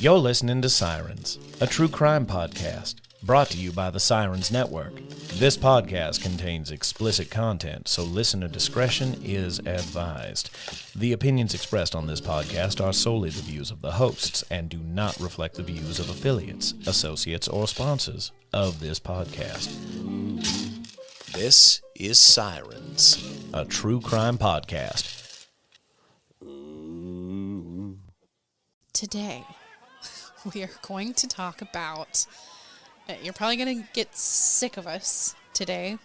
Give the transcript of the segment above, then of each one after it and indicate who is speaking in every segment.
Speaker 1: You're listening to Sirens, a true crime podcast, brought to you by the Sirens Network. This podcast contains explicit content, so listener discretion is advised. The opinions expressed on this podcast are solely the views of the hosts and do not reflect the views of affiliates, associates, or sponsors of this podcast. This is Sirens, a true crime podcast.
Speaker 2: Today, we are going to talk about, you're probably going to get sick of us today,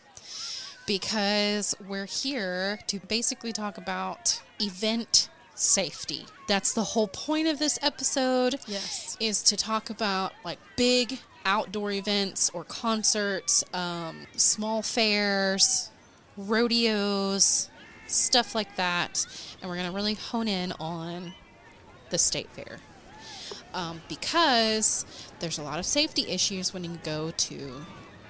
Speaker 2: because we're here to basically talk about event safety. That's the whole point of this episode.
Speaker 3: Yes.
Speaker 2: Is to talk about like big outdoor events or concerts, small fairs, rodeos, stuff like that. And we're going to really hone in on the state fair. Because there's a lot of safety issues when you go to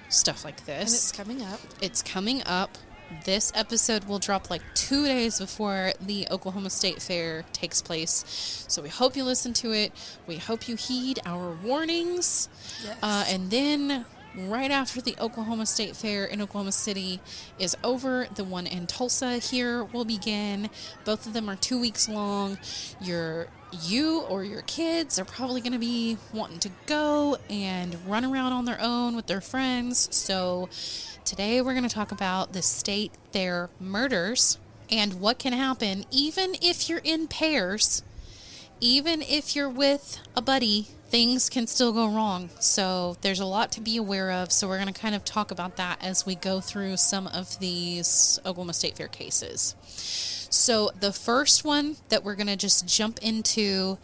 Speaker 2: stuff like this.
Speaker 3: And it's coming up.
Speaker 2: It's coming up. This episode will drop like 2 days before the Oklahoma State Fair takes place. So we hope you listen to it. We hope you heed our warnings.
Speaker 3: Yes.
Speaker 2: And then right after the Oklahoma State Fair in Oklahoma City is over, the one in Tulsa here will begin. Both of them are 2 weeks long. You or your kids are probably going to be wanting to go and run around on their own with their friends. So today we're going to talk about the state fair murders and what can happen even if you're in pairs, even if you're with a buddy. Things can still go wrong. So there's a lot to be aware of. So we're going to kind of talk about that as we go through some of these Oklahoma State Fair cases. So the first one that we're going to just jump into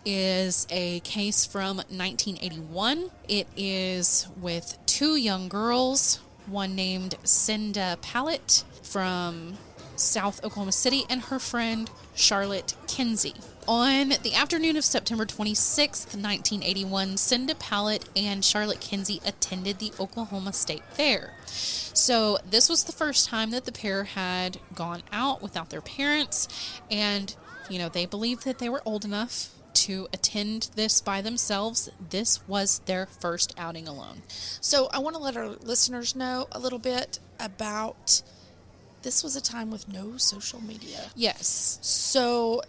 Speaker 2: is a case from 1981. It is with two young girls, one named Cinda Pallett from South Oklahoma City and her friend Charlotte Kinsey. On the afternoon of September 26th, 1981, Cinda Pallett and Charlotte Kinsey attended the Oklahoma State Fair. So this was the first time that the pair had gone out without their parents, and, they believed that they were old enough to attend this by themselves. This was their first outing alone.
Speaker 3: So I want to let our listeners know a little bit about, this was a time with no social media.
Speaker 2: Yes.
Speaker 3: So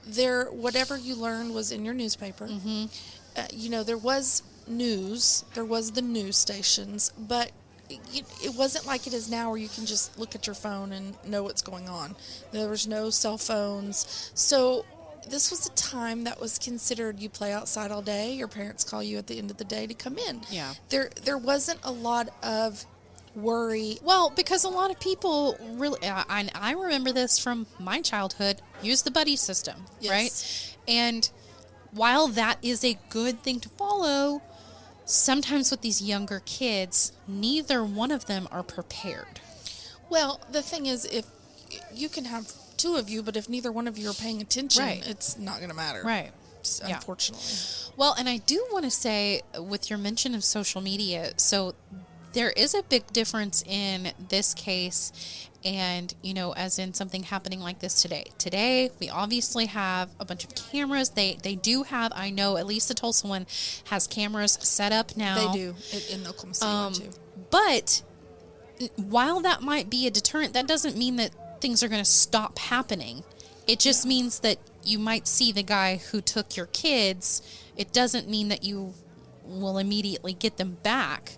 Speaker 3: whatever you learned was in your newspaper. Mm-hmm. There was news, there was the news stations, but it wasn't like it is now where you can just look at your phone and know what's going on. There was no cell phones. So this was a time that was considered, you play outside all day, your parents call you at the end of the day to come in.
Speaker 2: Yeah.
Speaker 3: There wasn't a lot of worry.
Speaker 2: Well, because a lot of people really, I remember this from my childhood, use the buddy system,
Speaker 3: Yes.
Speaker 2: right? And while that is a good thing to follow, sometimes with these younger kids, neither one of them are prepared.
Speaker 3: Well, the thing is, if you can have two of you, but if neither one of you are paying attention,
Speaker 2: Right.
Speaker 3: it's not going to matter.
Speaker 2: Right.
Speaker 3: Unfortunately.
Speaker 2: Well, and I do want to say, with your mention of social media, so there is a big difference in this case and, as in something happening like this today. Today, we obviously have a bunch of cameras. They do have, I know, at least the Tulsa one has cameras set up now.
Speaker 3: They do. In Oklahoma City one too.
Speaker 2: But while that might be a deterrent, that doesn't mean that things are going to stop happening. It just means that you might see the guy who took your kids. It doesn't mean that you will immediately get them back.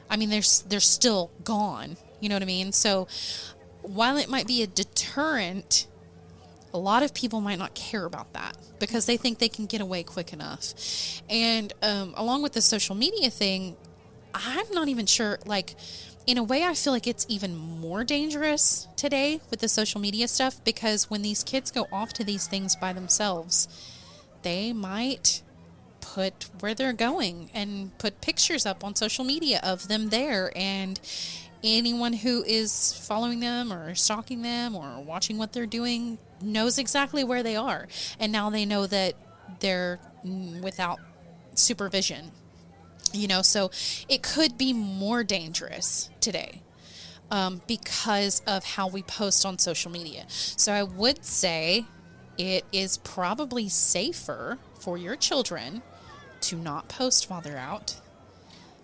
Speaker 2: I mean, they're still gone. You know what I mean? So while it might be a deterrent, a lot of people might not care about that because they think they can get away quick enough. And along with the social media thing, I'm not even sure, in a way, I feel like it's even more dangerous today with the social media stuff, because when these kids go off to these things by themselves, they might put where they're going and put pictures up on social media of them there, and anyone who is following them or stalking them or watching what they're doing knows exactly where they are, and now they know that they're without supervision. So it could be more dangerous today because of how we post on social media. So I would say it is probably safer for your children to not post while they're out.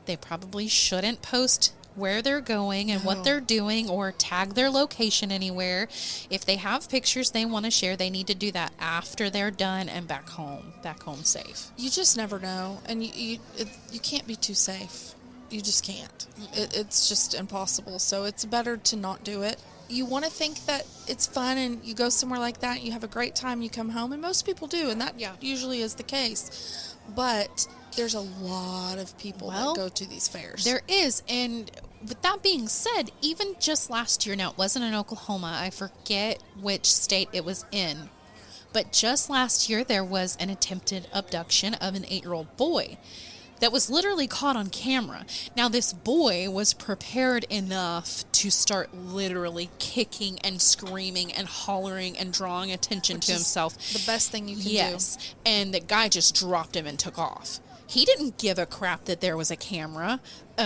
Speaker 2: They probably shouldn't post where they're going and what they're doing or tag their location anywhere. If they have pictures they want to share, they need to do that after they're done and back home safe.
Speaker 3: You just never know, and you can't be too safe. You just can't. It's just impossible. So it's better to not do it. You want to think that it's fun and you go somewhere like that, you have a great time, you come home, and most people do, and that usually is the case. But there's a lot of people that go to these fairs.
Speaker 2: There is, and with that being said, even just last year, now it wasn't in Oklahoma, I forget which state it was in, but just last year there was an attempted abduction of an 8-year-old boy that was literally caught on camera. Now, this boy was prepared enough to start literally kicking and screaming and hollering and drawing attention to himself.
Speaker 3: The best thing you can do.
Speaker 2: Yes, and the guy just dropped him and took off. He didn't give a crap that there was a camera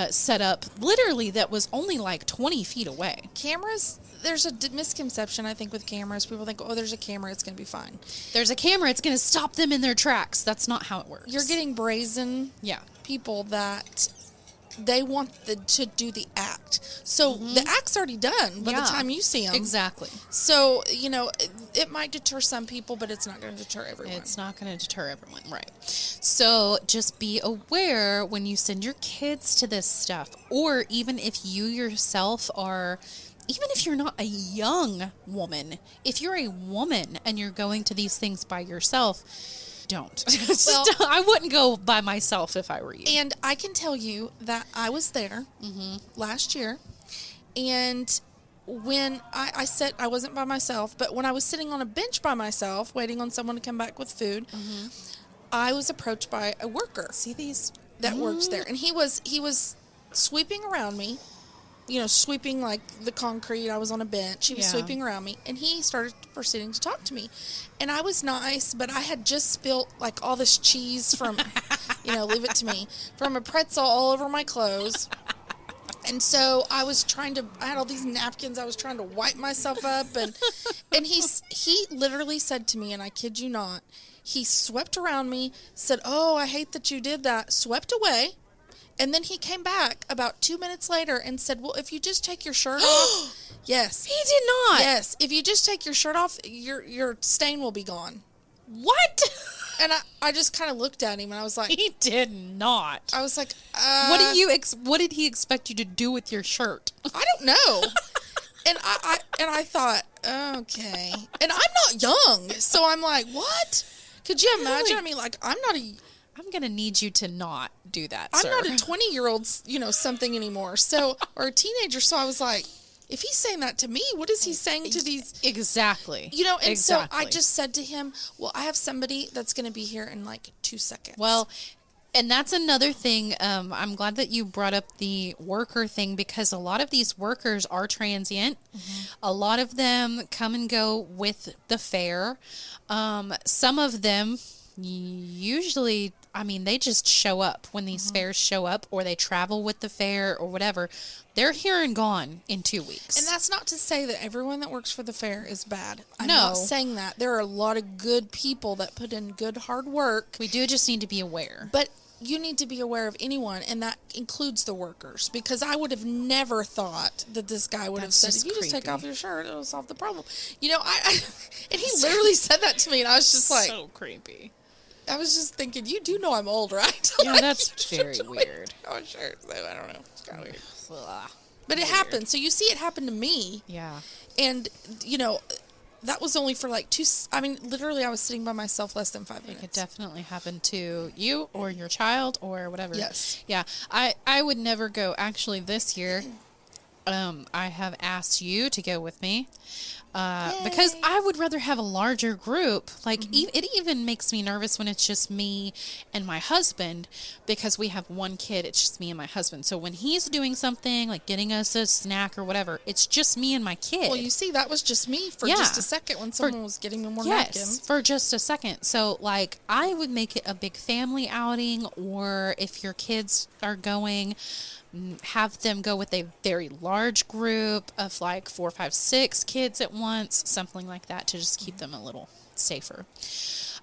Speaker 2: set up, literally, that was only like 20 feet away.
Speaker 3: Cameras, there's a misconception, I think, with cameras. People think, oh, there's a camera, it's going to be fine.
Speaker 2: There's a camera, it's going to stop them in their tracks. That's not how it works.
Speaker 3: You're getting brazen people that they want to do the act. So the act's already done by the time you see them.
Speaker 2: Exactly.
Speaker 3: So, it might deter some people, but it's not going to deter everyone.
Speaker 2: It's not going to deter everyone, right. So just be aware when you send your kids to this stuff, or even if you yourself are, even if you're not a young woman, if you're a woman and you're going to these things by yourself, don't. Well, I wouldn't go by myself if I were you.
Speaker 3: And I can tell you that I was there last year, and when I said I wasn't by myself, but when I was sitting on a bench by myself, waiting on someone to come back with food, I was approached by a worker.
Speaker 2: See these
Speaker 3: that works there, and he was sweeping around me. Sweeping like the concrete. I was on a bench. He was sweeping around me, and he started proceeding to talk to me. And I was nice, but I had just spilt like all this cheese from, leave it to me, from a pretzel all over my clothes. And so I had all these napkins. I was trying to wipe myself up, and he literally said to me, and I kid you not, he swept around me, said, "Oh, I hate that you did that," swept away. And then he came back about 2 minutes later and said, "Well, if you just take your shirt off." Yes.
Speaker 2: He did not.
Speaker 3: Yes. If you just take your shirt off, your stain will be gone.
Speaker 2: What?
Speaker 3: And I just kind of looked at him and I was like,
Speaker 2: he did not.
Speaker 3: I was like,
Speaker 2: what did he expect you to do with your shirt?
Speaker 3: I don't know. And I thought, okay. And I'm not young. So I'm like, what? Could you imagine? I mean, like, I'm
Speaker 2: going to need you to not do that,
Speaker 3: I'm
Speaker 2: sir.
Speaker 3: not a 20-year-old, something anymore. So, or a teenager. So I was like, if he's saying that to me, what is he saying to these?
Speaker 2: Exactly.
Speaker 3: And so I just said to him, well, I have somebody that's going to be here in like 2 seconds.
Speaker 2: Well, and that's another thing. I'm glad that you brought up the worker thing, because a lot of these workers are transient. A lot of them come and go with the fair. Some of them usually, they just show up when these fairs show up, or they travel with the fair or whatever. They're here and gone in 2 weeks.
Speaker 3: And that's not to say that everyone that works for the fair is bad. I'm not saying that. There are a lot of good people that put in good hard work.
Speaker 2: We do just need to be aware.
Speaker 3: But you need to be aware of anyone, and that includes the workers, because I would have never thought that this guy would have said, if you just take off your shirt, it'll solve the problem. And he literally said that to me, and I was just like,
Speaker 2: so creepy.
Speaker 3: I was just thinking, you do know I'm old, right?
Speaker 2: Yeah, that's very weird.
Speaker 3: Oh, sure. I don't know. It's kind of weird. But it happened. So you see it happened to me.
Speaker 2: Yeah.
Speaker 3: And, that was only for like literally I was sitting by myself less than 5 minutes.
Speaker 2: It could definitely happen to you or your child or whatever.
Speaker 3: Yes.
Speaker 2: Yeah. I would never go. Actually, this year, I have asked you to go with me. Because I would rather have a larger group. Like, it even makes me nervous when it's just me and my husband, because we have one kid. It's just me and my husband. So when he's doing something, like getting us a snack or whatever, it's just me and my kid.
Speaker 3: Well, you see, that was just me for just a second when someone was getting me more napkins.
Speaker 2: Yes, for just a second. So, like, I would make it a big family outing, or if your kids are going, have them go with a very large group of like 4, 5, 6 kids at once, something like that, to just keep them a little safer.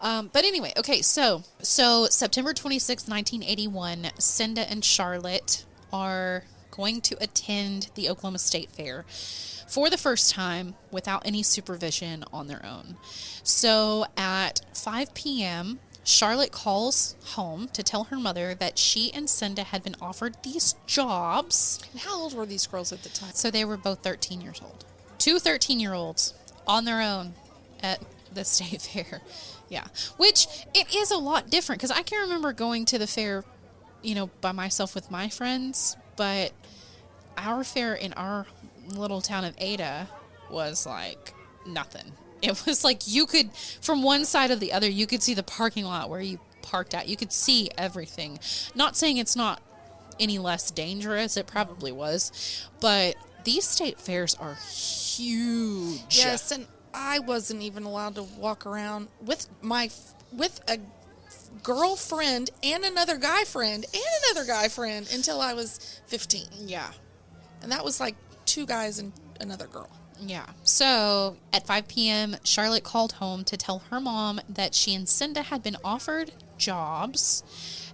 Speaker 2: But anyway, okay, so September 26, 1981, Cinda and Charlotte are going to attend the Oklahoma State Fair for the first time without any supervision on their own. So at 5 p.m., Charlotte calls home to tell her mother that she and Cinda had been offered these jobs.
Speaker 3: And how old were these girls at the time?
Speaker 2: So they were both 13 years old. 2 13-year-olds on their own at the state fair. Yeah. Which, it is a lot different, because I can remember going to the fair, by myself with my friends, but our fair in our little town of Ada was like nothing. It was like you could, from one side or the other, you could see the parking lot where you parked at. You could see everything. Not saying it's not any less dangerous. It probably was. But these state fairs are huge.
Speaker 3: Yes, and I wasn't even allowed to walk around with a girlfriend and another guy friend until I was 15.
Speaker 2: Yeah.
Speaker 3: And that was like 2 guys and another girl.
Speaker 2: Yeah. So at 5 p.m., Charlotte called home to tell her mom that she and Cinda had been offered jobs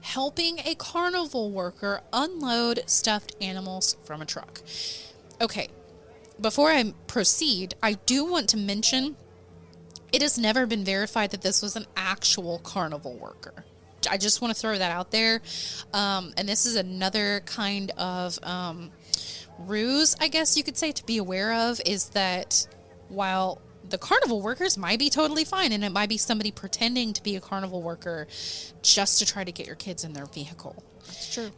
Speaker 2: helping a carnival worker unload stuffed animals from a truck. Okay. Before I proceed, I do want to mention it has never been verified that this was an actual carnival worker. I just want to throw that out there. And this is another kind of ruse, I guess you could say, to be aware of, is that while the carnival workers might be totally fine, and it might be somebody pretending to be a carnival worker just to try to get your kids in their vehicle.
Speaker 3: That's true.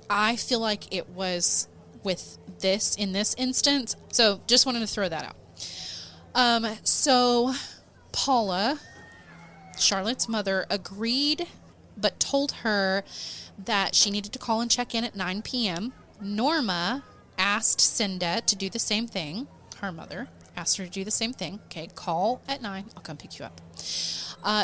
Speaker 2: I feel like it was with this, in this instance. So just wanted to throw that out. So Paula, Charlotte's mother, agreed, but told her that she needed to call and check in at 9 p.m. Norma asked Cinda to do the same thing. Her mother asked her to do the same thing. Okay, call at 9. I'll come pick you up.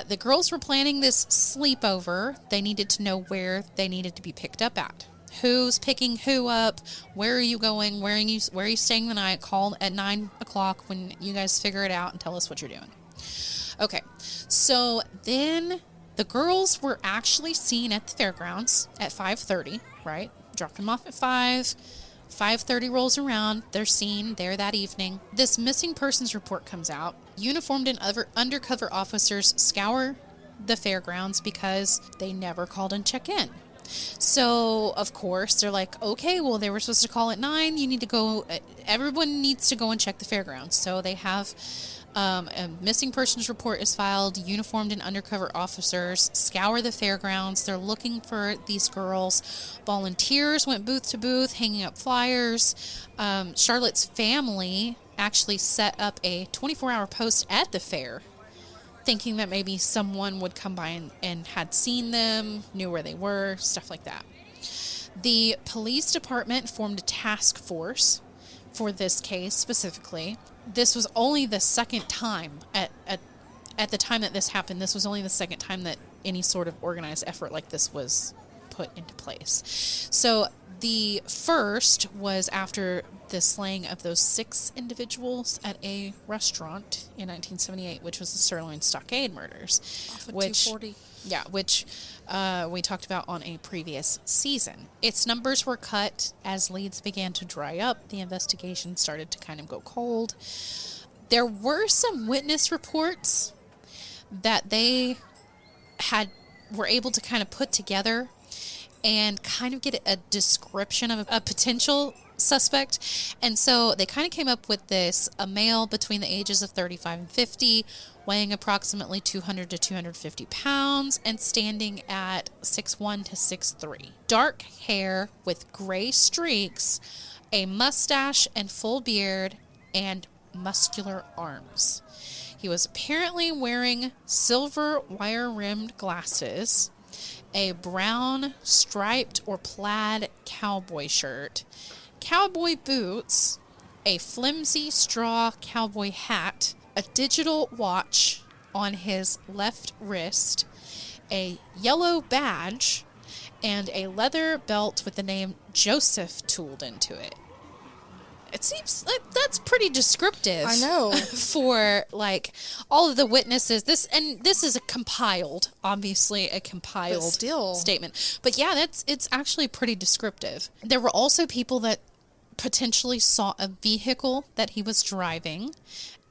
Speaker 2: The girls were planning this sleepover. They needed to know where they needed to be picked up at. Who's picking who up? Where are you going? Where are you staying the night? Call at 9 o'clock when you guys figure it out and tell us what you're doing. Okay, so then the girls were actually seen at the fairgrounds at 5:30, right? Dropped them off at 5. 5:30 rolls around. They're seen there that evening. This missing persons report comes out. Uniformed and other undercover officers scour the fairgrounds because they never called and check in. So, of course, they're like, okay, well, they were supposed to call at 9. You need to go. Everyone needs to go and check the fairgrounds. So they have a missing persons report is filed. Uniformed and undercover officers scour the fairgrounds. They're looking for these girls. Volunteers went booth to booth, hanging up flyers. Charlotte's family actually set up a 24-hour post at the fair, thinking that maybe someone would come by and had seen them, knew where they were, stuff like that. The police department formed a task force for this case specifically. This was only the second time, at the time that this happened, this was only the second time that any sort of organized effort like this was put into place. So the first was after the slaying of those 6 individuals at a restaurant in 1978, which was the Sirloin Stockade murders.
Speaker 3: Off of
Speaker 2: which
Speaker 3: 240.
Speaker 2: Yeah, which we talked about on a previous season. Its numbers were cut as leads began to dry up. The investigation started to kind of go cold. There were some witness reports that they were able to kind of put together and kind of get a description of a potential suspect. And so they kind of came up with this: a male between the ages of 35 and 50, weighing approximately 200 to 250 pounds and standing at 6'1 to 6'3. Dark hair with gray streaks, a mustache and full beard, and muscular arms. He was apparently wearing silver wire-rimmed glasses, a brown striped or plaid cowboy shirt, cowboy boots, a flimsy straw cowboy hat, a digital watch on his left wrist, a yellow badge, and a leather belt with the name Joseph tooled into it. It seems like that's pretty descriptive.
Speaker 3: I know.
Speaker 2: For like all of the witnesses. This is obviously a compiled statement. But yeah, it's actually pretty descriptive. There were also people that potentially saw a vehicle that he was driving,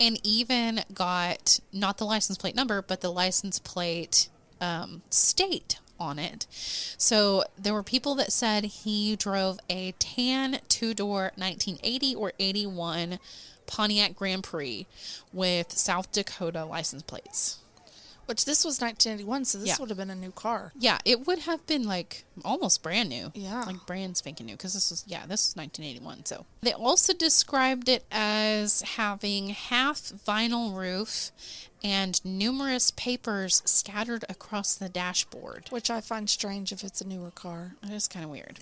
Speaker 2: and even got not the license plate number, but the license plate state on it. So there were people that said he drove a tan 2-door 1980 or 81 Pontiac Grand Prix with South Dakota license plates.
Speaker 3: Which this was 1981, so this would have been a new car.
Speaker 2: Yeah, it would have been like almost brand new.
Speaker 3: Yeah.
Speaker 2: Like brand spanking new, because this was 1981. So they also described it as having half vinyl roof and numerous papers scattered across the dashboard.
Speaker 3: Which I find strange if it's a newer car.
Speaker 2: It is kind of weird.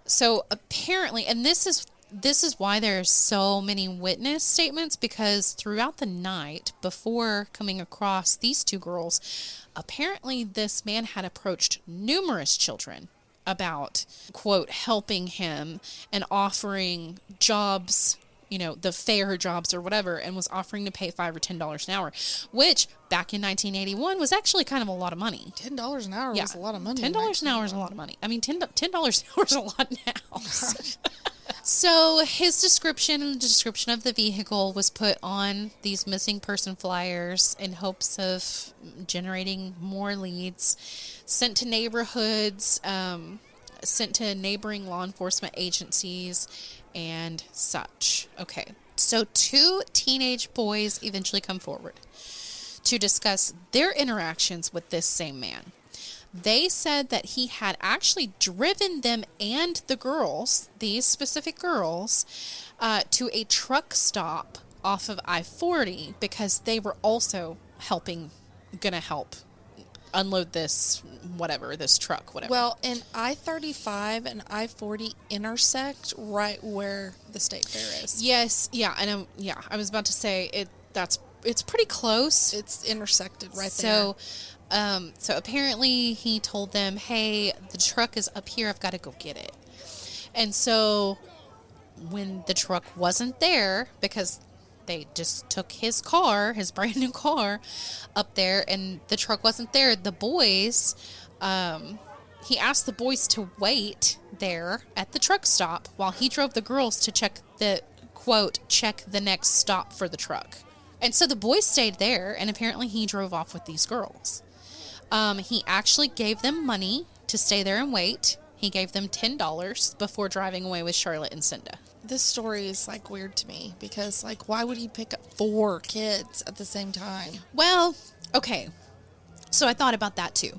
Speaker 2: So apparently, and this is why there's so many witness statements, because throughout the night before coming across these two girls, apparently this man had approached numerous children about, quote, helping him and offering jobs, the fair jobs or whatever, and was offering to pay $5 or $10 an hour, which back in 1981 was actually kind of a lot of money.
Speaker 3: $10 an hour was a lot of money.
Speaker 2: $10 an hour is a lot of money. I mean, $10 an hour is a lot now. So his description and the description of the vehicle was put on these missing person flyers in hopes of generating more leads, sent to neighborhoods, sent to neighboring law enforcement agencies, and such. Okay, so 2 teenage boys eventually come forward to discuss their interactions with this same man. They said that he had actually driven them and the girls, these specific girls, to a truck stop off of I-40 because they were also gonna help unload this truck, whatever.
Speaker 3: Well, and I-35 and I-40 intersect right where the state fair is.
Speaker 2: Yes, yeah, and I was about to say it's pretty close.
Speaker 3: It's intersected right there.
Speaker 2: So apparently he told them, hey, the truck is up here. I've got to go get it. And so when the truck wasn't there, because they just took his brand new car up there, and the truck wasn't there, the boys, he asked the boys to wait there at the truck stop while he drove the girls to check the next stop for the truck. And so the boys stayed there, and apparently he drove off with these girls. He actually gave them money to stay there and wait. He gave them $10 before driving away with Charlotte and Cinda.
Speaker 3: This story is, weird to me because, why would he pick up 4 kids at the same time?
Speaker 2: Well, okay. So I thought about that, too.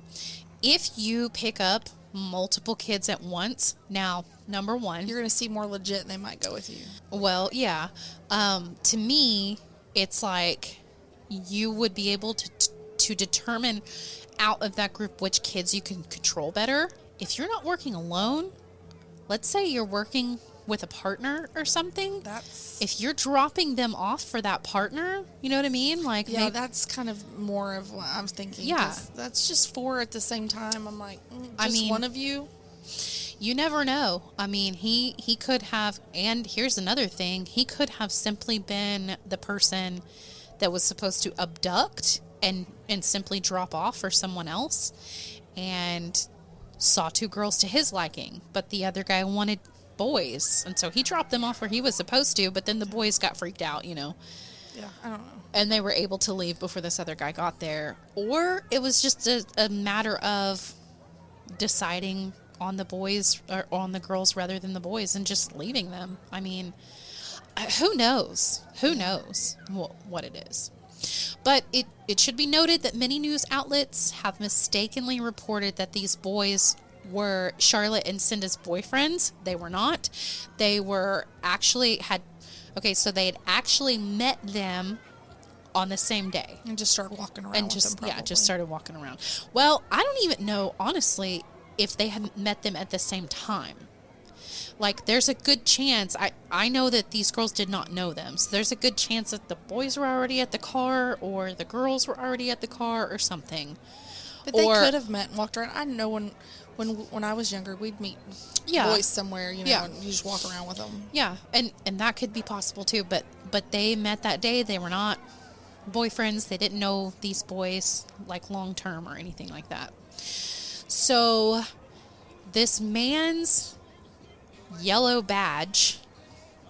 Speaker 2: If you pick up multiple kids at once, now, number one...
Speaker 3: You're going to see more legit and they might go with you.
Speaker 2: Well, yeah. To me, it's like you would be able to determine out of that group which kids you can control better. If you're not working alone, let's say you're working with a partner or something, if you're dropping them off for that partner, you know what I mean?
Speaker 3: That's kind of more of what I'm thinking.
Speaker 2: Yeah.
Speaker 3: That's just 4 at the same time. I'm like, one of you?
Speaker 2: You never know. I mean, he could have, and here's another thing, he could have simply been the person that was supposed to abduct and simply drop off for someone else, and saw 2 girls to his liking, but the other guy wanted boys, and so he dropped them off where he was supposed to, but then the boys got freaked out,
Speaker 3: Yeah, I don't know.
Speaker 2: And they were able to leave before this other guy got there. Or it was just a matter of deciding on the boys, or on the girls rather than the boys, and just leaving them. I mean, who knows? Who knows what it is? But it should be noted that many news outlets have mistakenly reported that these boys were Charlotte and Cinda's boyfriends. They were not. They were actually so they had actually met them on the same day.
Speaker 3: And just started walking around with them,
Speaker 2: just started walking around. Well, I don't even know, honestly, if they had met them at the same time. There's a good chance, I know that these girls did not know them, so there's a good chance that the boys were already at the car, or the girls were already at the car, or something.
Speaker 3: But they could have met and walked around. I know when I was younger, we'd meet boys somewhere, and you just walk around with them.
Speaker 2: Yeah, and that could be possible too. But they met that day. They were not boyfriends. They didn't know these boys like long term or anything like that. So this man's yellow badge,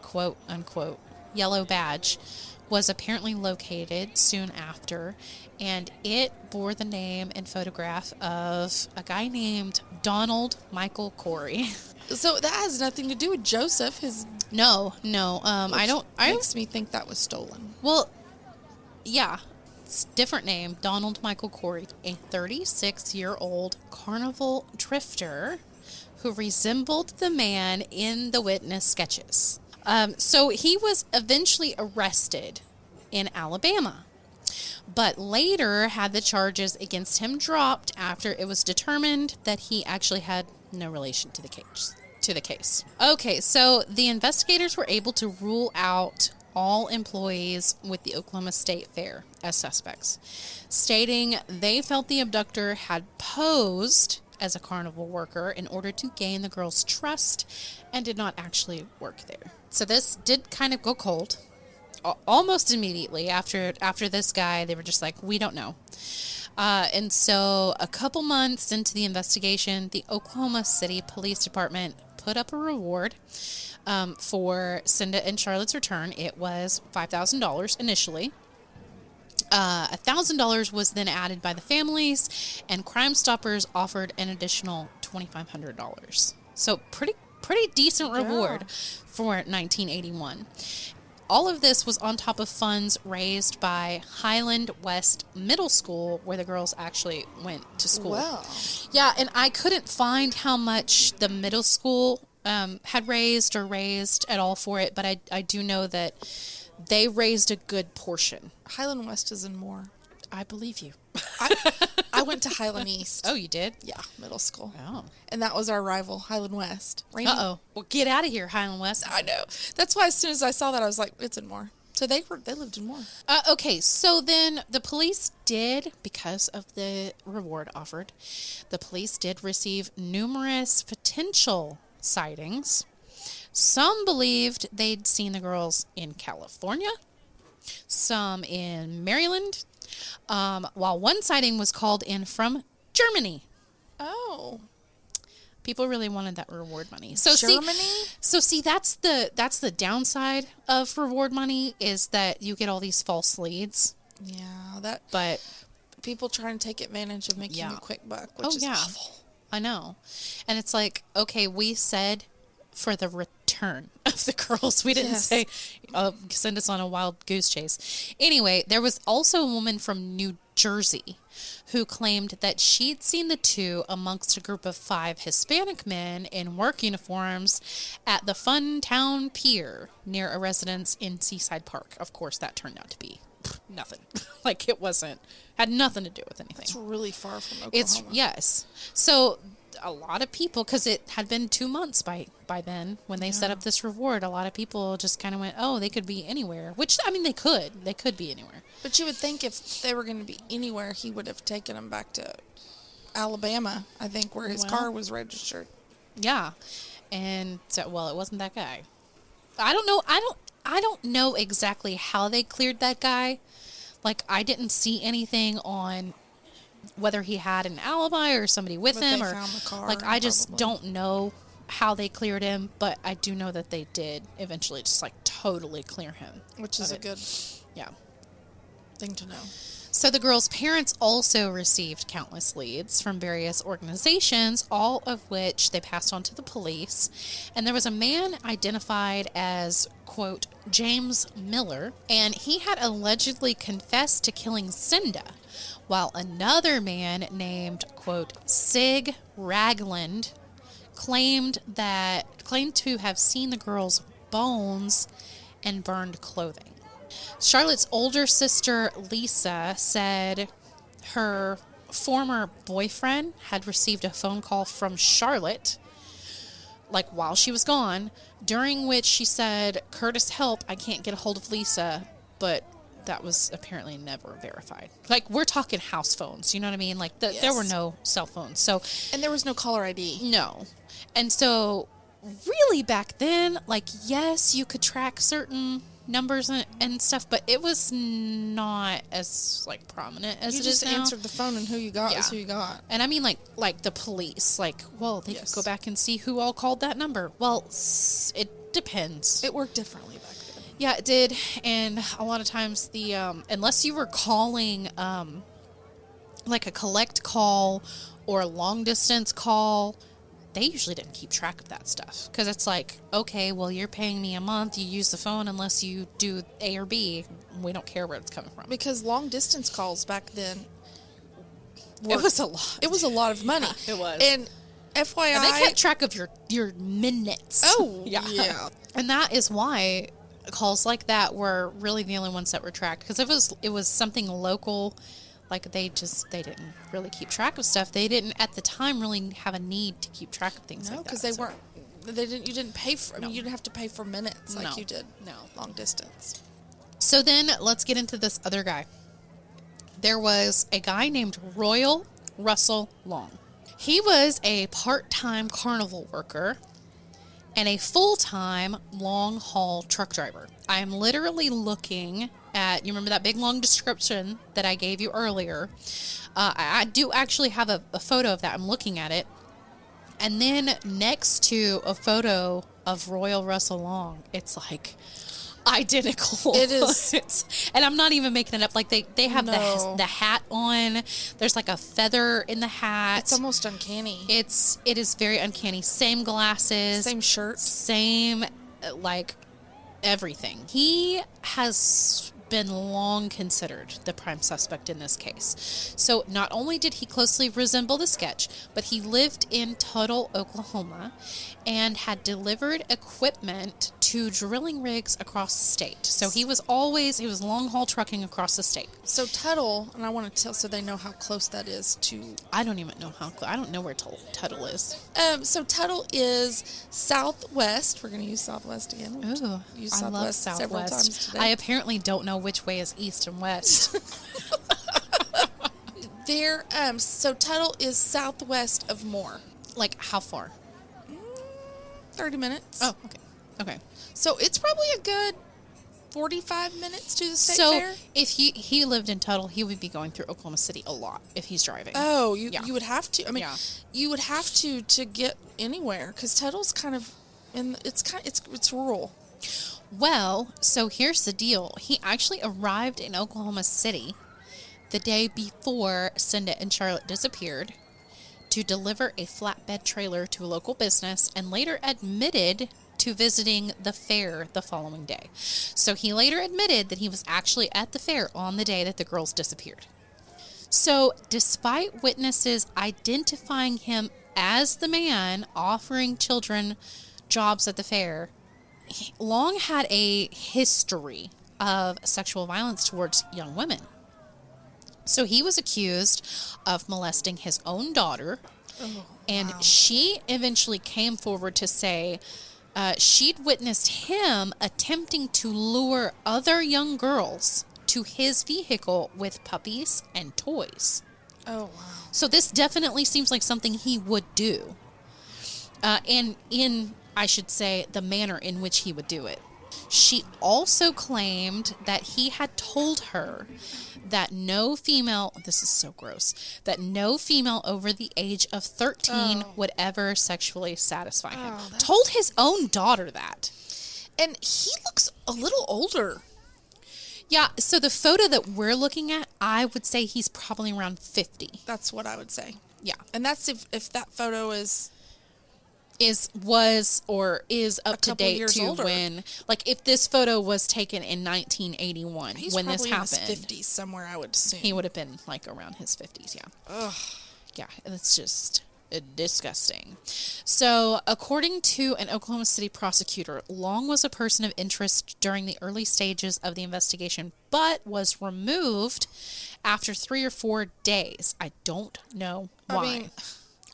Speaker 2: quote unquote, yellow badge, was apparently located soon after, and it bore the name and photograph of a guy named Donald Michael Corey.
Speaker 3: So that has nothing to do with Joseph.
Speaker 2: No. I don't.
Speaker 3: Makes me think that was stolen.
Speaker 2: Well, yeah, it's a different name. Donald Michael Corey, a 36-year-old carnival drifter who resembled the man in the witness sketches. So he was eventually arrested in Alabama, but later had the charges against him dropped after it was determined that he actually had no relation to the case. Okay, so the investigators were able to rule out all employees with the Oklahoma State Fair as suspects, stating they felt the abductor had posed as a carnival worker in order to gain the girls' trust and did not actually work there. So this did kind of go cold almost immediately after this guy. They were just like, we don't know. And so a couple months into the investigation, the Oklahoma City Police Department put up a reward for Cinda and Charlotte's return. It was $5,000 initially. $1,000 was then added by the families, and Crime Stoppers offered an additional $2,500. So pretty decent reward for 1981. All of this was on top of funds raised by Highland West Middle School, where the girls actually went to school.
Speaker 3: Wow.
Speaker 2: Yeah, and I couldn't find how much the middle school had raised at all for it, but I do know that they raised a good portion.
Speaker 3: Highland West is in Moore.
Speaker 2: I believe you.
Speaker 3: I went to Highland East.
Speaker 2: Oh, you did?
Speaker 3: Yeah, middle school.
Speaker 2: Oh.
Speaker 3: And that was our rival, Highland West.
Speaker 2: Uh-oh. Well, get out of here, Highland West.
Speaker 3: I know. That's why as soon as I saw that, I was like, it's in Moore. So they lived in Moore.
Speaker 2: Okay, so then the police did, because of the reward offered, the police did receive numerous potential sightings. Some believed they'd seen the girls in California, some in Maryland, while one sighting was called in from Germany.
Speaker 3: Oh.
Speaker 2: People really wanted that reward money. So
Speaker 3: Germany?
Speaker 2: See, that's the downside of reward money, is that you get all these false leads.
Speaker 3: Yeah,
Speaker 2: but
Speaker 3: people trying to take advantage of making a quick buck, which is awful.
Speaker 2: I know. And it's like, okay, we said for the return of the girls. We didn't say send us on a wild goose chase. Anyway, there was also a woman from New Jersey who claimed that she'd seen the two amongst a group of 5 Hispanic men in work uniforms at the Fun Town Pier near a residence in Seaside Park. Of course, that turned out to be nothing. Like, it had nothing to do with anything.
Speaker 3: It's really far from Oklahoma.
Speaker 2: Yes. So a lot of people, because it had been 2 months by then when they set up this reward, a lot of people just kind of went, oh, they could be anywhere. Which, I mean, they could be anywhere.
Speaker 3: But you would think if they were going to be anywhere, he would have taken them back to Alabama, I think, where his car was registered.
Speaker 2: Yeah. And so, well, it wasn't that guy. I don't know. I don't know exactly how they cleared that guy. Like, I didn't see anything on whether he had an alibi or somebody with him, or
Speaker 3: found the car,
Speaker 2: like, I just don't know how they cleared him, but I do know that they did eventually just like totally clear him,
Speaker 3: which is a good thing to know.
Speaker 2: So the girls' parents also received countless leads from various organizations, all of which they passed on to the police. And there was a man identified as, quote, James Miller, and he had allegedly confessed to killing Cinda, while another man named, quote, Sig Ragland claimed to have seen the girls' bones and burned clothing. Charlotte's older sister, Lisa, said her former boyfriend had received a phone call from Charlotte, like while she was gone, during which she said, Curtis, help, I can't get a hold of Lisa, but that was apparently never verified. Like, we're talking house phones, you know what I mean? Like, there were no cell phones. So,
Speaker 3: and there was no caller ID.
Speaker 2: No. And so, really back then, like, yes, you could track certain numbers and stuff, but it was not as, like, prominent as it is now.
Speaker 3: You just answered the phone, and who you got is who you got.
Speaker 2: And I mean, like the police, like, well, they could go back and see who all called that number. Well, it depends.
Speaker 3: It worked differently back then.
Speaker 2: Yeah, it did. And a lot of times the, unless you were calling, like a collect call or a long distance call, they usually didn't keep track of that stuff. Because it's like, okay, well, you're paying me a month. You use the phone unless you do A or B. We don't care where it's coming from.
Speaker 3: Because long distance calls back then
Speaker 2: it was a lot.
Speaker 3: It was a lot of money.
Speaker 2: It was.
Speaker 3: And FYI...
Speaker 2: And they kept track of your minutes.
Speaker 3: Oh,
Speaker 2: yeah. And that is why calls like that were really the only ones that were tracked. Because it was something local... Like, they didn't really keep track of stuff. They didn't, at the time, really have a need to keep track of things like that.
Speaker 3: No, because you didn't pay for, I mean, you didn't have to pay for minutes like you did.
Speaker 2: No.
Speaker 3: Long distance.
Speaker 2: So then, let's get into this other guy. There was a guy named Royal Russell Long. He was a part-time carnival worker and a full-time long-haul truck driver. I'm literally looking at, you remember that big long description that I gave you earlier? I do actually have a photo of that. I'm looking at it. And then next to a photo of Royal Russell Long, it's like identical.
Speaker 3: It is.
Speaker 2: And I'm not even making it up. Like, they have the hat on. There's like a feather in the hat.
Speaker 3: It's almost uncanny.
Speaker 2: It is very uncanny. Same glasses.
Speaker 3: Same shirt.
Speaker 2: Same, like, everything. He has been long considered the prime suspect in this case. So not only did he closely resemble the sketch, but he lived in Tuttle, Oklahoma, and had delivered equipment to drilling rigs across the state. So he was long haul trucking across the state.
Speaker 3: So Tuttle, and I want to tell so they know how close that is to...
Speaker 2: I don't even know how close. I don't know where Tuttle is.
Speaker 3: So Tuttle is southwest. We're going to use southwest again.
Speaker 2: Ooh, I love southwest.
Speaker 3: Several times today.
Speaker 2: I apparently don't know which way is east and west.
Speaker 3: So Tuttle is southwest of Moore.
Speaker 2: Like, how far?
Speaker 3: 30 minutes.
Speaker 2: Oh, okay.
Speaker 3: So it's probably a good 45 minutes to the state fair.
Speaker 2: So if he lived in Tuttle, he would be going through Oklahoma City a lot if he's driving.
Speaker 3: Oh, you would have to. I mean, you would have to get anywhere because Tuttle's kind of it's rural.
Speaker 2: Well, so here's the deal. He actually arrived in Oklahoma City the day before Cinda and Charlotte disappeared to deliver a flatbed trailer to a local business and later admitted to visiting the fair the following day. So he later admitted that he was actually at the fair on the day that the girls disappeared. So despite witnesses identifying him as the man offering children jobs at the fair, Long had a history of sexual violence towards young women. So he was accused of molesting his own daughter, and she eventually came forward to say she'd witnessed him attempting to lure other young girls to his vehicle with puppies and toys.
Speaker 3: Oh, wow.
Speaker 2: So this definitely seems like something he would do. And in, I should say, the manner in which he would do it. She also claimed that he had told her that no female, this is so gross, that no female over the age of 13 would ever sexually satisfy him. Told his own daughter that.
Speaker 3: And he looks a little older.
Speaker 2: Yeah, so the photo that we're looking at, I would say he's probably around 50.
Speaker 3: That's what I would say.
Speaker 2: Yeah.
Speaker 3: And that's if that photo is
Speaker 2: up to date to older. When, like, if this photo was taken in 1981 when this happened,
Speaker 3: in his 50s somewhere, I would assume
Speaker 2: he would have been like around his 50s. Yeah.
Speaker 3: Ugh.
Speaker 2: Yeah, it's just disgusting. So, according to an Oklahoma City prosecutor, Long was a person of interest during the early stages of the investigation, but was removed after 3 or 4 days. I don't know why.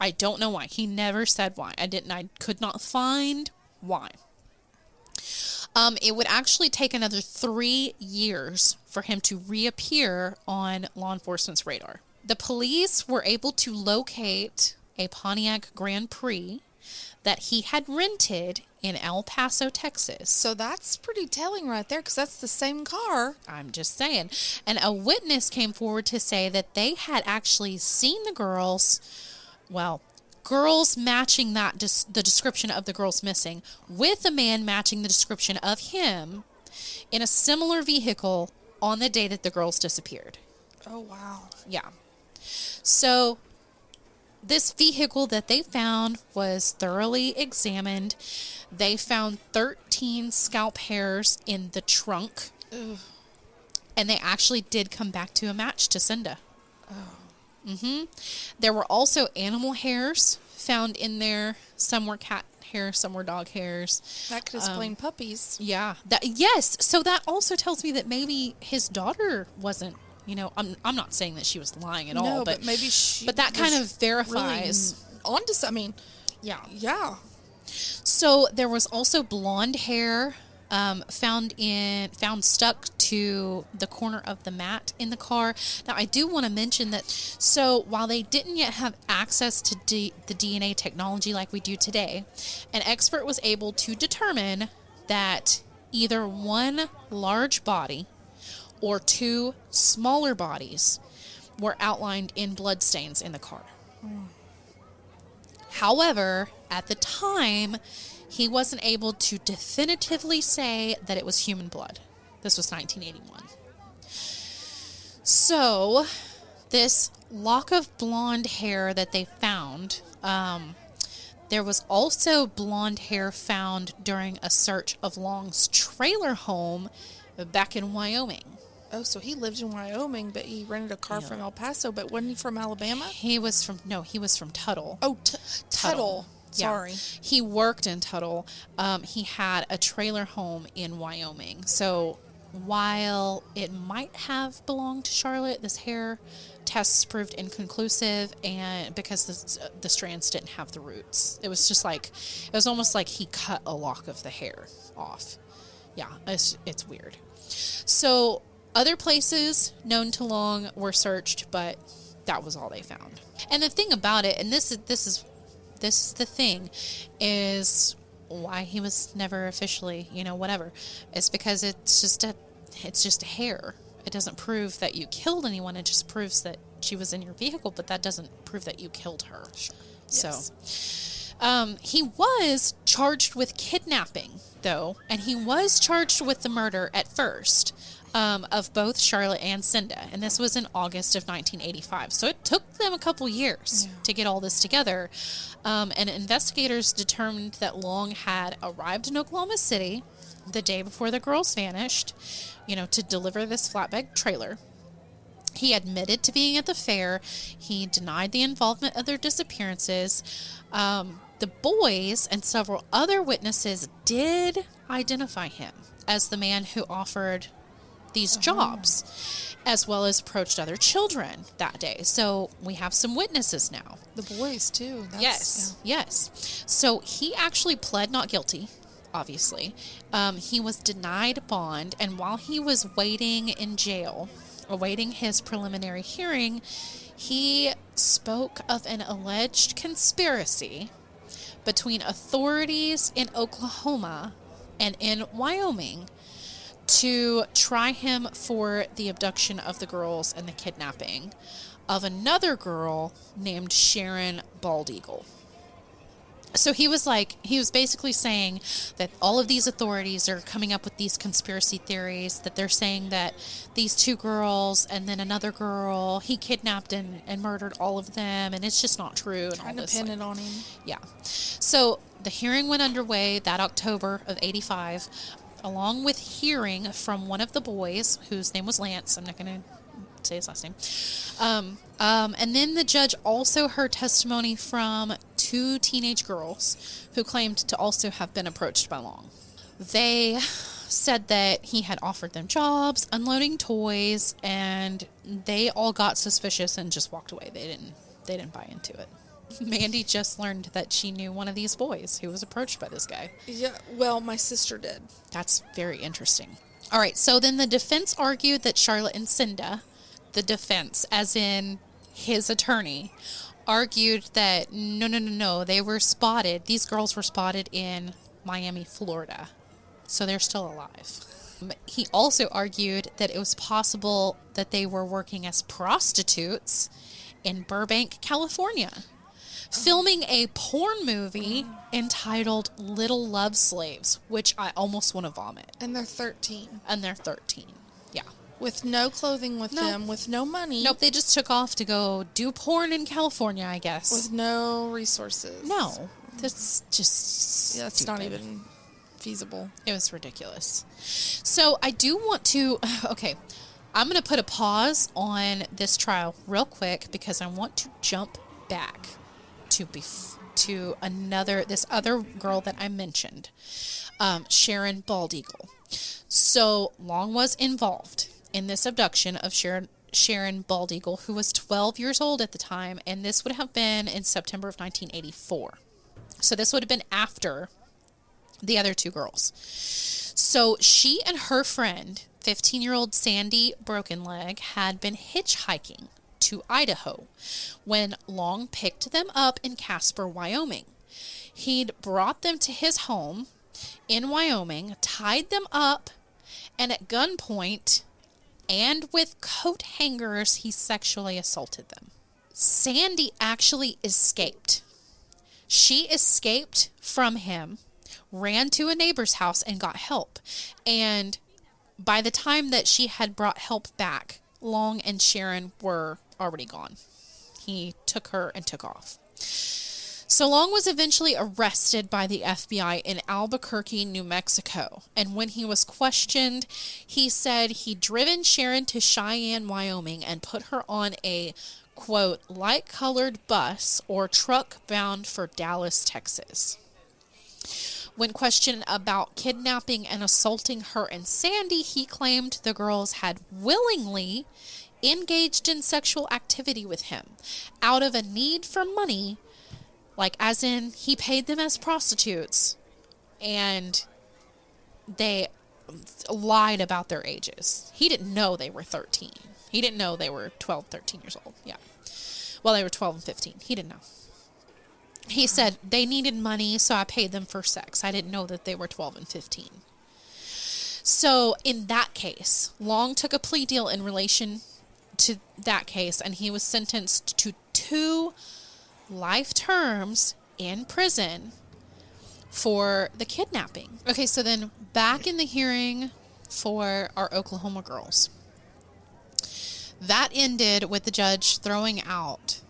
Speaker 2: I don't know why. He never said why. I could not find why. It would actually take another 3 years for him to reappear on law enforcement's radar. The police were able to locate a Pontiac Grand Prix that he had rented in El Paso, Texas.
Speaker 3: So that's pretty telling right there, because that's the same car.
Speaker 2: I'm just saying. And a witness came forward to say that they had actually seen the girls, girls matching the description of the girls missing, with a man matching the description of him in a similar vehicle on the day that the girls disappeared.
Speaker 3: Oh, wow.
Speaker 2: Yeah. So this vehicle that they found was thoroughly examined. They found 13 scalp hairs in the trunk.
Speaker 3: Ugh.
Speaker 2: And they actually did come back to a match to Cinda.
Speaker 3: Oh.
Speaker 2: There were also animal hairs found in there. Some were cat hair, some were dog hairs.
Speaker 3: That could explain puppies.
Speaker 2: Yeah. Yes. So that also tells me that maybe his daughter wasn't, I'm not saying that she was lying at all, but
Speaker 3: maybe she.
Speaker 2: But that kind of verifies.
Speaker 3: Really onto something.
Speaker 2: Yeah.
Speaker 3: Yeah.
Speaker 2: So there was also blonde hair found stuck to the corner of the mat in the car. Now, I do want to mention that, so while they didn't yet have access to the DNA technology like we do today, an expert was able to determine that either one large body or 2 smaller bodies were outlined in bloodstains in the car. However, at the time, he wasn't able to definitively say that it was human blood. This was 1981. So, this lock of blonde hair that they found, there was also blonde hair found during a search of Long's trailer home back in Wyoming.
Speaker 3: Oh, so he lived in Wyoming, but he rented a car from El Paso, but wasn't he from Alabama?
Speaker 2: He was from Tuttle.
Speaker 3: Oh, Tuttle. Sorry.
Speaker 2: Yeah. He worked in Tuttle. He had a trailer home in Wyoming. So while it might have belonged to Charlotte, this hair tests proved inconclusive, and because the strands didn't have the roots. It was almost like he cut a lock of the hair off. Yeah, it's weird. So other places known to Long were searched, but that was all they found. And the thing about it, and this is the thing, is why he was never officially, whatever. It's because it's just a hair. It doesn't prove that you killed anyone. It just proves that she was in your vehicle, but that doesn't prove that you killed her.
Speaker 3: Sure.
Speaker 2: Yes.
Speaker 3: So,
Speaker 2: he was charged with kidnapping, though, and he was charged with the murder at first of both Charlotte and Cinda, and this was in August of 1985. So it took them a couple years to get all this together, and investigators determined that Long had arrived in Oklahoma City the day before the girls vanished, to deliver this flatbed trailer. He admitted to being at the fair. He denied the involvement of their disappearances. The boys and several other witnesses did identify him as the man who offered these jobs, as well as approached other children that day. So we have some witnesses now.
Speaker 3: The boys, too.
Speaker 2: Yes. So he actually pled not guilty, obviously. He was denied bond, and while he was waiting in jail, awaiting his preliminary hearing, he spoke of an alleged conspiracy between authorities in Oklahoma and in Wyoming to try him for the abduction of the girls and the kidnapping of another girl named Sharon Bald Eagle. So he was basically saying that all of these authorities are coming up with these conspiracy theories, that they're saying that these 2 girls and then another girl, he kidnapped and murdered all of them, and it's just not true.
Speaker 3: Trying to pin it on him.
Speaker 2: Yeah. So the hearing went underway that October of 85, along with hearing from one of the boys, whose name was Lance. I'm not going to say his last name. And then the judge also heard testimony from 2 teenage girls who claimed to also have been approached by Long. They said that he had offered them jobs, unloading toys, and they all got suspicious and just walked away. They didn't buy into it. Mandy just learned that she knew one of these boys who was approached by this guy.
Speaker 3: Yeah, well, my sister did.
Speaker 2: That's very interesting. All right, so then the defense argued that Charlotte and Cinda, the defense, as in his attorney, argued that no, they were spotted. These girls were spotted in Miami, Florida, so they're still alive. He also argued that it was possible that they were working as prostitutes in Burbank, California, filming a porn movie entitled Little Love Slaves, which I almost want to vomit.
Speaker 3: And they're 13.
Speaker 2: Yeah.
Speaker 3: With no clothing with them, with no money.
Speaker 2: Nope, they just took off to go do porn in California, I guess.
Speaker 3: With no resources.
Speaker 2: No, that's just
Speaker 3: Yeah, that's not even feasible.
Speaker 2: It was ridiculous. So I do want to, okay, I'm going to put a pause on this trial real quick because I want to jump back to this other girl that I mentioned, Sharon Baldeagle. So Long was involved in this abduction of Sharon Baldeagle, who was 12 years old at the time, and this would have been in September of 1984. So this would have been after the other two girls. So she and her friend, 15-year-old Sandy Brokenleg, had been hitchhiking to Idaho when Long picked them up in Casper, Wyoming. He'd brought them to his home in Wyoming, tied them up, and at gunpoint and with coat hangers, he sexually assaulted them. Sandy actually escaped. She escaped from him, ran to a neighbor's house, and got help. And by the time that she had brought help back, Long and Sharon were already gone. He took her and took off. So Long was eventually arrested by the FBI in Albuquerque, New Mexico. And when he was questioned, he said he'd driven Sharon to Cheyenne, Wyoming, and put her on a, quote, light-colored bus or truck bound for Dallas, Texas. When questioned about kidnapping and assaulting her and Sandy, he claimed the girls had willingly engaged in sexual activity with him out of a need for money, like as in he paid them as prostitutes, and they lied about their ages. He didn't know they were 13. He didn't know they were 12, 13 years old. Yeah. Well, they were 12 and 15. He didn't know. He said they needed money, so I paid them for sex. I didn't know that they were 12 and 15. So in that case, Long took a plea deal in relation to that case, and he was sentenced to 2 life terms in prison for the kidnapping. Okay, so then back in the hearing for our Oklahoma girls. That ended with the judge throwing out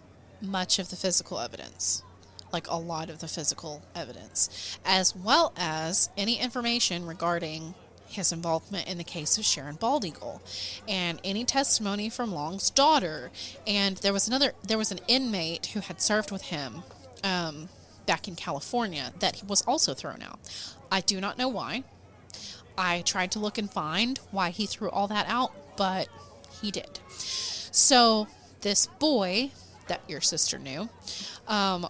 Speaker 2: much of the physical evidence. Like a lot of the physical evidence, as well as any information regarding his involvement in the case of Sharon Baldeagle, and any testimony from Long's daughter. And there was an inmate who had served with him back in California that was also thrown out. I do not know why. I tried to look and find why he threw all that out, but he did. So this boy that your sister knew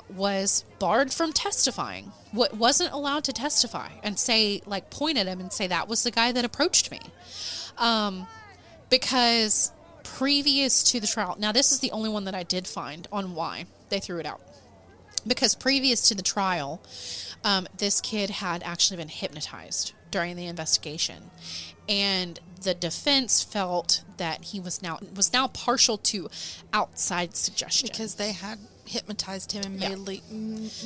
Speaker 2: was barred from testifying. Wasn't allowed to testify and say, like, point at him and say that was the guy that approached me. Because previous to the trial, now this is the only one that I did find on why they threw it out. Because previous to the trial, this kid had actually been hypnotized during the investigation. And the defense felt that he was now partial to outside suggestion.
Speaker 3: Because they had hypnotized him and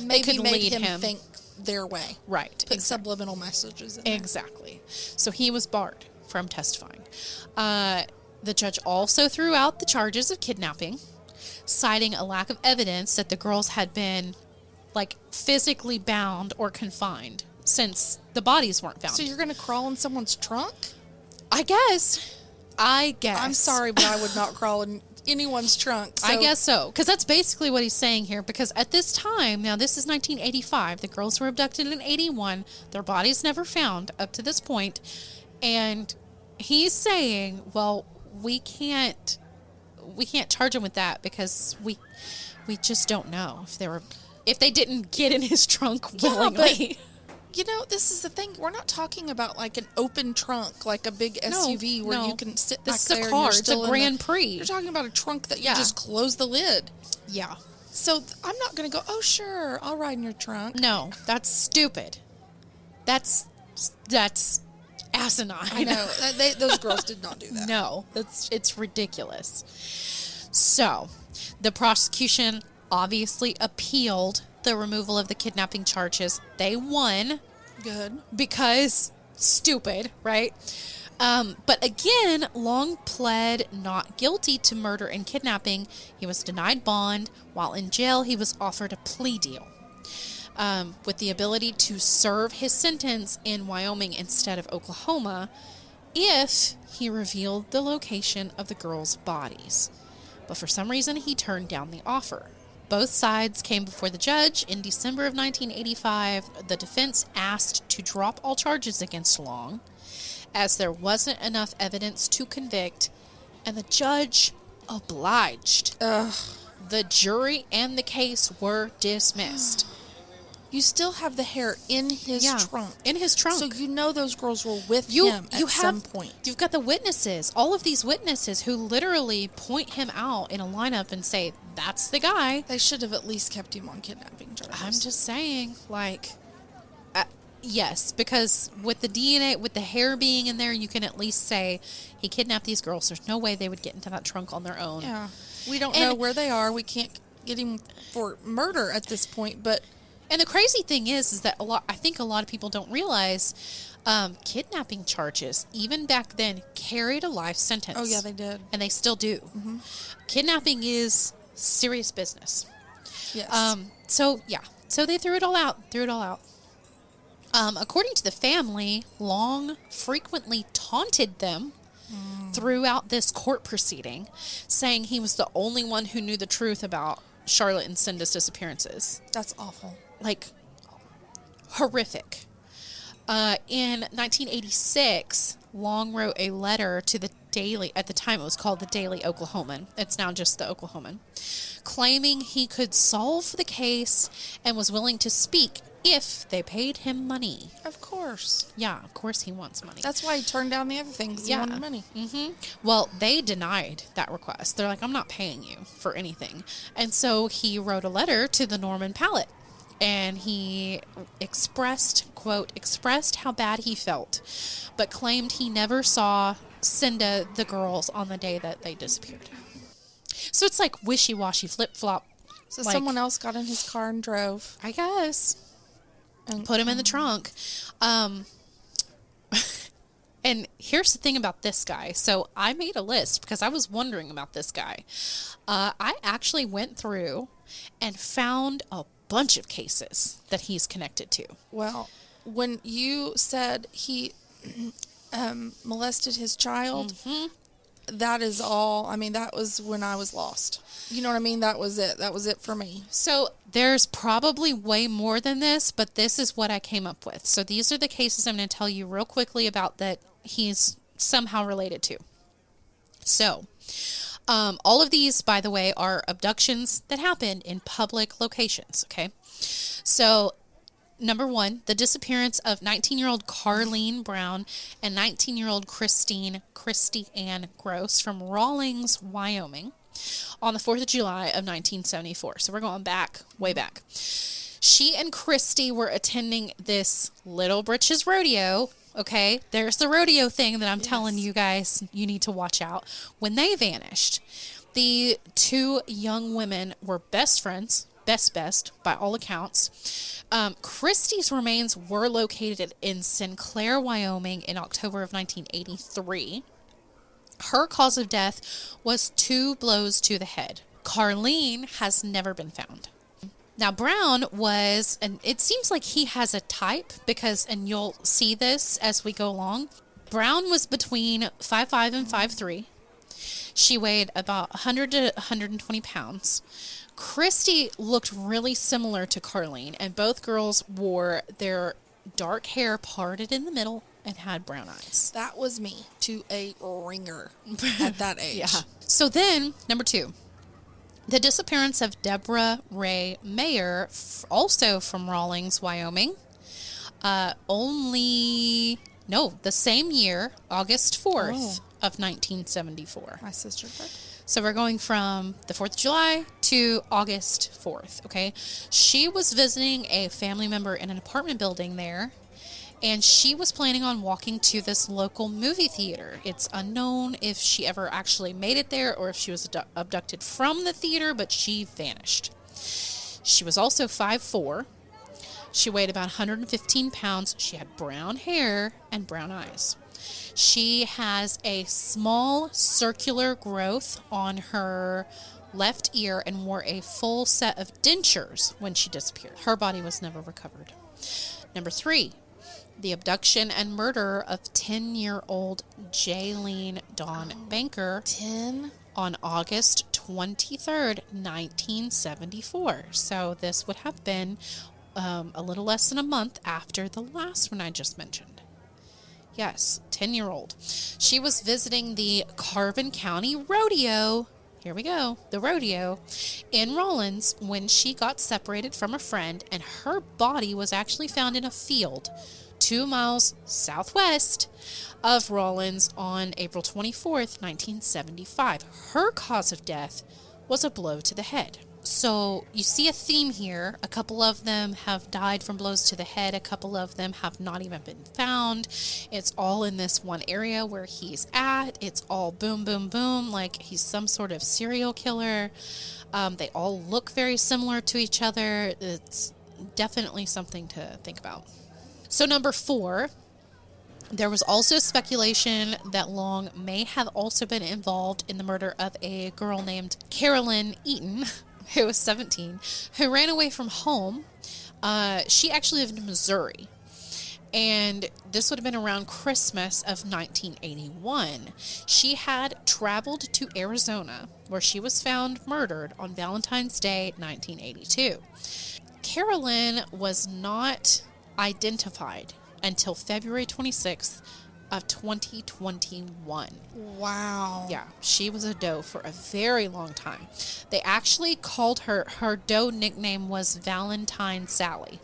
Speaker 3: maybe
Speaker 2: could
Speaker 3: made
Speaker 2: lead
Speaker 3: him think their way.
Speaker 2: Right.
Speaker 3: Put subliminal messages in there.
Speaker 2: Exactly. So he was barred from testifying. The judge also threw out the charges of kidnapping, citing a lack of evidence that the girls had been, like, physically bound or confined since the bodies weren't found.
Speaker 3: So you're going to crawl in someone's trunk?
Speaker 2: I guess.
Speaker 3: I'm sorry, but I would not crawl in anyone's trunk. So.
Speaker 2: I guess so. Because that's basically what he's saying here. Because at this time, now this is 1985. The girls were abducted in 81. Their bodies never found up to this point. And he's saying, well, we can't we can't charge him with that because we just don't know if they didn't get in his trunk willingly.
Speaker 3: This is the thing. We're not talking about like an open trunk, like a big SUV where you can sit back there.
Speaker 2: This is a car. It's a Grand Prix.
Speaker 3: You're talking about a trunk that you just close the lid.
Speaker 2: Yeah.
Speaker 3: So I'm not going to go, oh, sure, I'll ride in your trunk.
Speaker 2: No, that's stupid. That's asinine.
Speaker 3: I know. Those girls did not do that.
Speaker 2: No, it's ridiculous. So, the prosecution obviously appealed the removal of the kidnapping charges. They won.
Speaker 3: Good.
Speaker 2: Because stupid, right? But again, Long pled not guilty to murder and kidnapping. He was denied bond. While in jail, he was offered a plea deal with the ability to serve his sentence in Wyoming instead of Oklahoma if he revealed the location of the girls' bodies. But for some reason, he turned down the offer. Both sides came before the judge. In December of 1985, the defense asked to drop all charges against Long, as there wasn't enough evidence to convict, and the judge obliged. The jury and the case were dismissed.
Speaker 3: You still have the hair in his trunk.
Speaker 2: In his trunk.
Speaker 3: So those girls were with him at some point.
Speaker 2: You've got the witnesses, all of these witnesses who literally point him out in a lineup and say, that's the guy.
Speaker 3: They should have at least kept him on kidnapping charges.
Speaker 2: I'm just saying, yes, because with the DNA, with the hair being in there, you can at least say he kidnapped these girls. There's no way they would get into that trunk on their own.
Speaker 3: Yeah. We don't know where they are. We can't get him for murder at this point, but...
Speaker 2: And the crazy thing is that I think a lot of people don't realize kidnapping charges, even back then, carried a life sentence.
Speaker 3: Oh, yeah, they did.
Speaker 2: And they still do.
Speaker 3: Mm-hmm.
Speaker 2: Kidnapping is serious business.
Speaker 3: Yes.
Speaker 2: So they threw it all out. According to the family, Long frequently taunted them throughout this court proceeding, saying he was the only one who knew the truth about Charlotte and Cinda's disappearances.
Speaker 3: That's awful.
Speaker 2: Horrific. In 1986, Long wrote a letter to the Daily, at the time it was called the Daily Oklahoman. It's now just the Oklahoman, claiming he could solve the case and was willing to speak if they paid him money.
Speaker 3: Of course.
Speaker 2: Yeah, of course he wants money.
Speaker 3: That's why he turned down the other things. He wanted money.
Speaker 2: Mm-hmm. Well, they denied that request. They're like, I'm not paying you for anything. And so he wrote a letter to the Norman Pallett. And he expressed how bad he felt, but claimed he never saw Cinda, the girls, on the day that they disappeared. So it's like wishy-washy, flip-flop.
Speaker 3: So someone else got in his car and drove.
Speaker 2: I guess. And put him in the trunk. And here's the thing about this guy. So I made a list because I was wondering about this guy. I actually went through and found a bunch of cases that he's connected to.
Speaker 3: Well, when you said he molested his child, that is all. I mean, that was when I was lost. You know what I mean? That was it. That was it for me.
Speaker 2: So there's probably way more than this, but this is what I came up with. So these are the cases I'm going to tell you real quickly about that he's somehow related to. So all of these, by the way, are abductions that happened in public locations, okay? So, number one, the disappearance of 19-year-old Carlene Brown and 19-year-old Christi Ann Gross from Rawlins, Wyoming, on the 4th of July of 1974. So we're going back, way back. She and Christi were attending this Little Britches rodeo. Okay, there's the rodeo thing that I'm telling you guys you need to watch out. When they vanished, the two young women were best friends, best by all accounts. Christi's remains were located in Sinclair, Wyoming in October of 1983. Her cause of death was 2 blows to the head. Carlene has never been found. Now, Brown was, and it seems like he has a type because, and you'll see this as we go along, Brown was between 5'5" and 5'3". She weighed about 100 to 120 pounds. Christi looked really similar to Carlene, and both girls wore their dark hair parted in the middle and had brown eyes.
Speaker 3: That was me to a ringer at that age.
Speaker 2: Yeah. So then, number 2, the disappearance of Deborah Rae Meyer, also from Rawlins, Wyoming. The same year, August 4th of 1974.
Speaker 3: My sister did.
Speaker 2: So we're going from the 4th of July to August 4th, okay? She was visiting a family member in an apartment building there, and she was planning on walking to this local movie theater. It's unknown if she ever actually made it there or if she was abducted from the theater, but she vanished. She was also 5'4". She weighed about 115 pounds. She had brown hair and brown eyes. She has a small circular growth on her left ear and wore a full set of dentures when she disappeared. Her body was never recovered. Number 3, the abduction and murder of 10-year-old Jayleen Dawn Banker
Speaker 3: 10?
Speaker 2: on August 23rd, 1974. So this would have been a little less than a month after the last one I just mentioned. Yes, 10-year-old. She was visiting the Carbon County Rodeo. Here we go. The rodeo in Rawlins when she got separated from a friend, and her body was actually found in a field 2 miles southwest of Rawlins on April 24th, 1975. Her cause of death was a blow to the head. So you see a theme here. A couple of them have died from blows to the head. A couple of them have not even been found. It's all in this one area where he's at. It's all boom, boom, boom, like he's some sort of serial killer. They all look very similar to each other. It's definitely something to think about. So number 4, there was also speculation that Long may have also been involved in the murder of a girl named Carolyn Eaton, who was 17, who ran away from home. She actually lived in Missouri, and this would have been around Christmas of 1981. She had traveled to Arizona, where she was found murdered on Valentine's Day, 1982. Carolyn was not identified until February 26th of 2021.
Speaker 3: Wow.
Speaker 2: Yeah, she was a doe for a very long time. They actually called her doe nickname was Valentine Sally.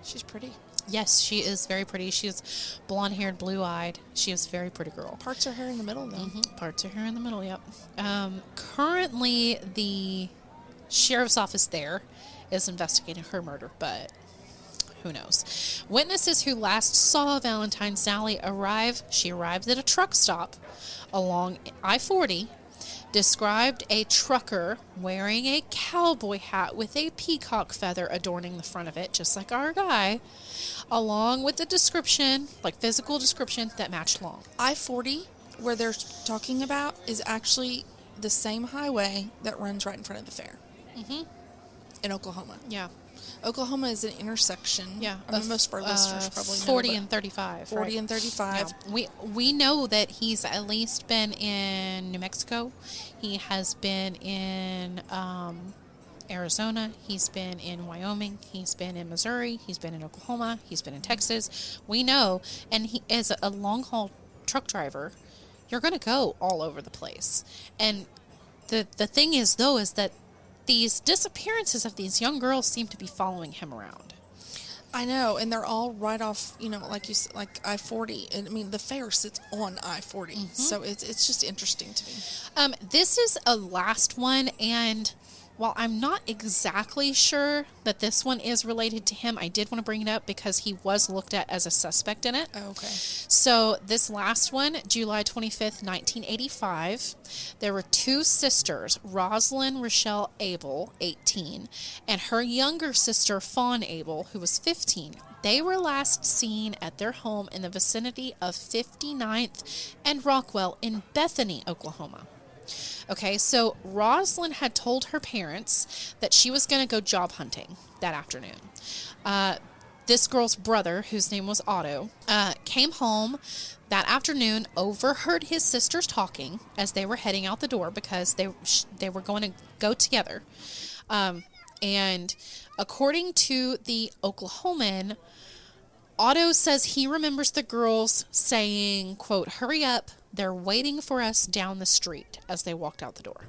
Speaker 3: She's pretty.
Speaker 2: Yes, she is very pretty. She's blonde-haired, blue-eyed. She is a very pretty girl.
Speaker 3: Parts her hair in the middle, though.
Speaker 2: Mm-hmm. Parts her hair in the middle, yep. Currently, the sheriff's office there is investigating her murder, but who knows? Witnesses who last saw Valentine Sally arrived at a truck stop along I-40, described a trucker wearing a cowboy hat with a peacock feather adorning the front of it, just like our guy, along with the description, like physical description, that matched Long.
Speaker 3: I-40, where they're talking about, is actually the same highway that runs right in front of the fair.
Speaker 2: Mm-hmm.
Speaker 3: In Oklahoma.
Speaker 2: Yeah.
Speaker 3: Oklahoma is an intersection.
Speaker 2: Yeah.
Speaker 3: I mean, most of our listeners probably know.
Speaker 2: 40 and 35.
Speaker 3: 40
Speaker 2: right?
Speaker 3: and 35.
Speaker 2: Yeah. We know that he's at least been in New Mexico. He has been in Arizona. He's been in Wyoming. He's been in Missouri. He's been in Oklahoma. He's been in Texas. We know. And he is a long-haul truck driver. You're going to go all over the place. And the thing is, though, is that these disappearances of these young girls seem to be following him around.
Speaker 3: I know, and they're all right off, like I-40. And I mean, the fair sits on I-40, mm-hmm. So it's just interesting to me.
Speaker 2: This is a last one, and while I'm not exactly sure that this one is related to him, I did want to bring it up because he was looked at as a suspect in it.
Speaker 3: Oh, okay.
Speaker 2: So this last one, July 25th, 1985, there were 2 sisters, Rozlin Rochelle Abell, 18, and her younger sister, Fawn Abell, who was 15. They were last seen at their home in the vicinity of 59th and Rockwell in Bethany, Oklahoma. Okay, so Rozlin had told her parents that she was going to go job hunting that afternoon. This girl's brother, whose name was Otto, came home that afternoon, overheard his sisters talking as they were heading out the door because they were going to go together. And according to the Oklahoman, Otto says he remembers the girls saying, quote, "Hurry up, they're waiting for us down the street," as they walked out the door.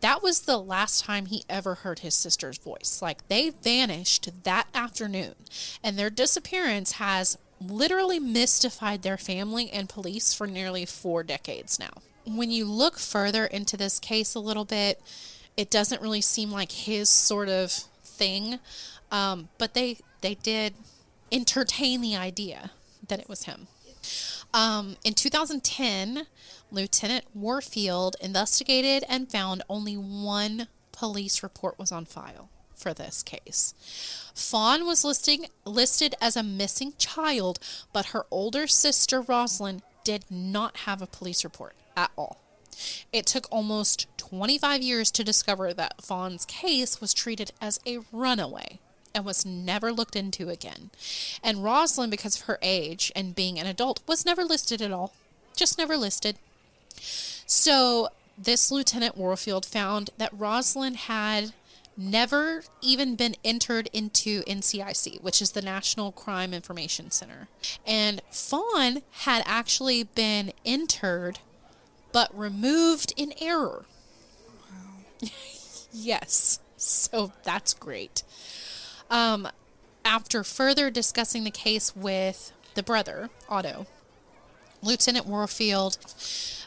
Speaker 2: That was the last time he ever heard his sister's voice. Like, they vanished that afternoon, and their disappearance has literally mystified their family and police for nearly 4 decades now. When you look further into this case a little bit, it doesn't really seem like his sort of thing, but they did entertain the idea that it was him. In 2010, Lieutenant Warfield investigated and found only one police report was on file for this case. Fawn was listed as a missing child, but her older sister, Rozlin, did not have a police report at all. It took almost 25 years to discover that Fawn's case was treated as a runaway and was never looked into again. And Rozlin, because of her age and being an adult, was never listed at all. Just never listed. So this Lieutenant Warfield found that Rozlin had never even been entered into NCIC, which is the National Crime Information Center. And Fawn had actually been entered, but removed in error. Wow. Yes. So that's great. After further discussing the case with the brother, Otto, Lieutenant Warfield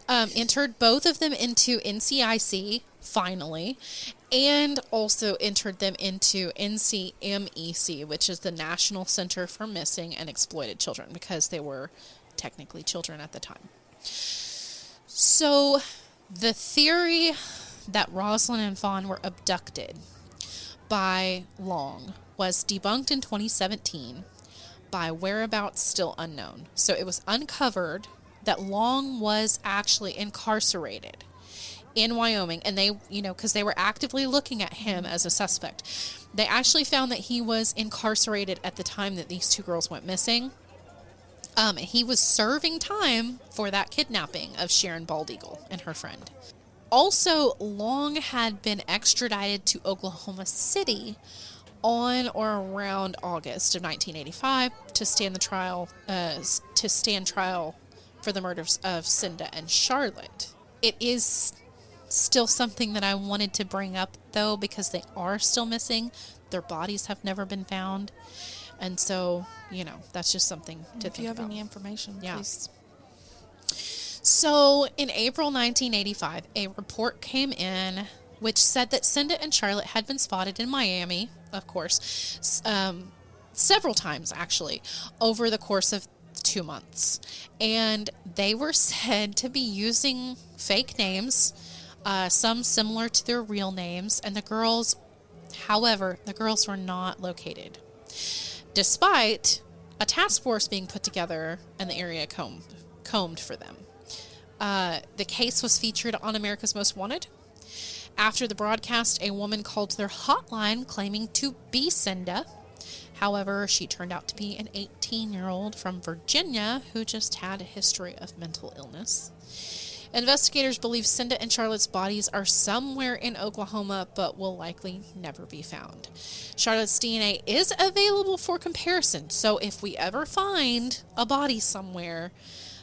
Speaker 2: entered both of them into NCIC, finally, and also entered them into NCMEC, which is the National Center for Missing and Exploited Children, because they were technically children at the time. So the theory that Rozlin and Fawn were abducted by Long was debunked in 2017 by whereabouts still unknown. So it was uncovered that Long was actually incarcerated in Wyoming, and they, because they were actively looking at him as a suspect. They actually found that he was incarcerated at the time that these 2 girls went missing. He was serving time for that kidnapping of Sharon Bald Eagle and her friend. Also, Long had been extradited to Oklahoma City on or around August of 1985 to stand trial for the murders of Cinda and Charlotte. It is still something that I wanted to bring up, though, because they are still missing. Their bodies have never been found. And so, that's just something to think about. If you have any
Speaker 3: information, please.
Speaker 2: So, in April 1985, a report came in which said that Cinda and Charlotte had been spotted in Miami, of course, several times, actually, over the course of 2 months. And they were said to be using fake names, some similar to their real names, and the girls were not located, despite a task force being put together and the area combed for them. The case was featured on America's Most Wanted. After the broadcast, a woman called their hotline claiming to be Cinda. However, she turned out to be an 18-year-old from Virginia who just had a history of mental illness. Investigators believe Cinda and Charlotte's bodies are somewhere in Oklahoma, but will likely never be found. Charlotte's DNA is available for comparison, so if we ever find a body somewhere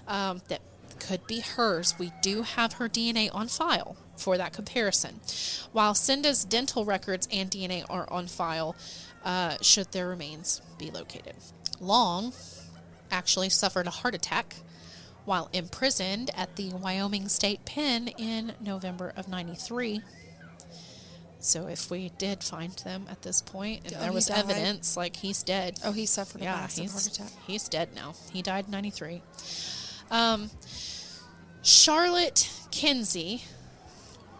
Speaker 2: that could be hers, we do have her DNA on file for that comparison. While Cinda's dental records and DNA are on file, should their remains be located. Long actually suffered a heart attack while imprisoned at the Wyoming State Pen in November of 93. So if we did find them at this point, and there was evidence, he's dead.
Speaker 3: Oh, he suffered a massive heart attack.
Speaker 2: He's dead now. He died in 93. Charlotte Kinsey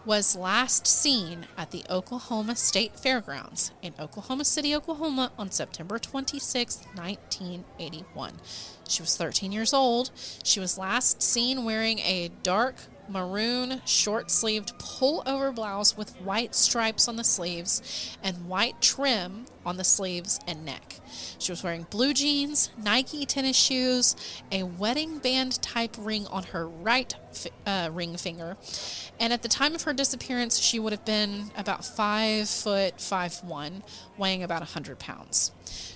Speaker 2: was last seen at the Oklahoma State Fairgrounds in Oklahoma City, Oklahoma on September 26, 1981. She was 13 years old. She was last seen wearing a dark maroon short-sleeved pull-over blouse with white stripes on the sleeves and white trim on the sleeves and neck. She was wearing blue jeans, Nike tennis shoes, a wedding band type ring on her right ring finger, and at the time of her disappearance, she would have been about 5'5'1", weighing about 100 pounds.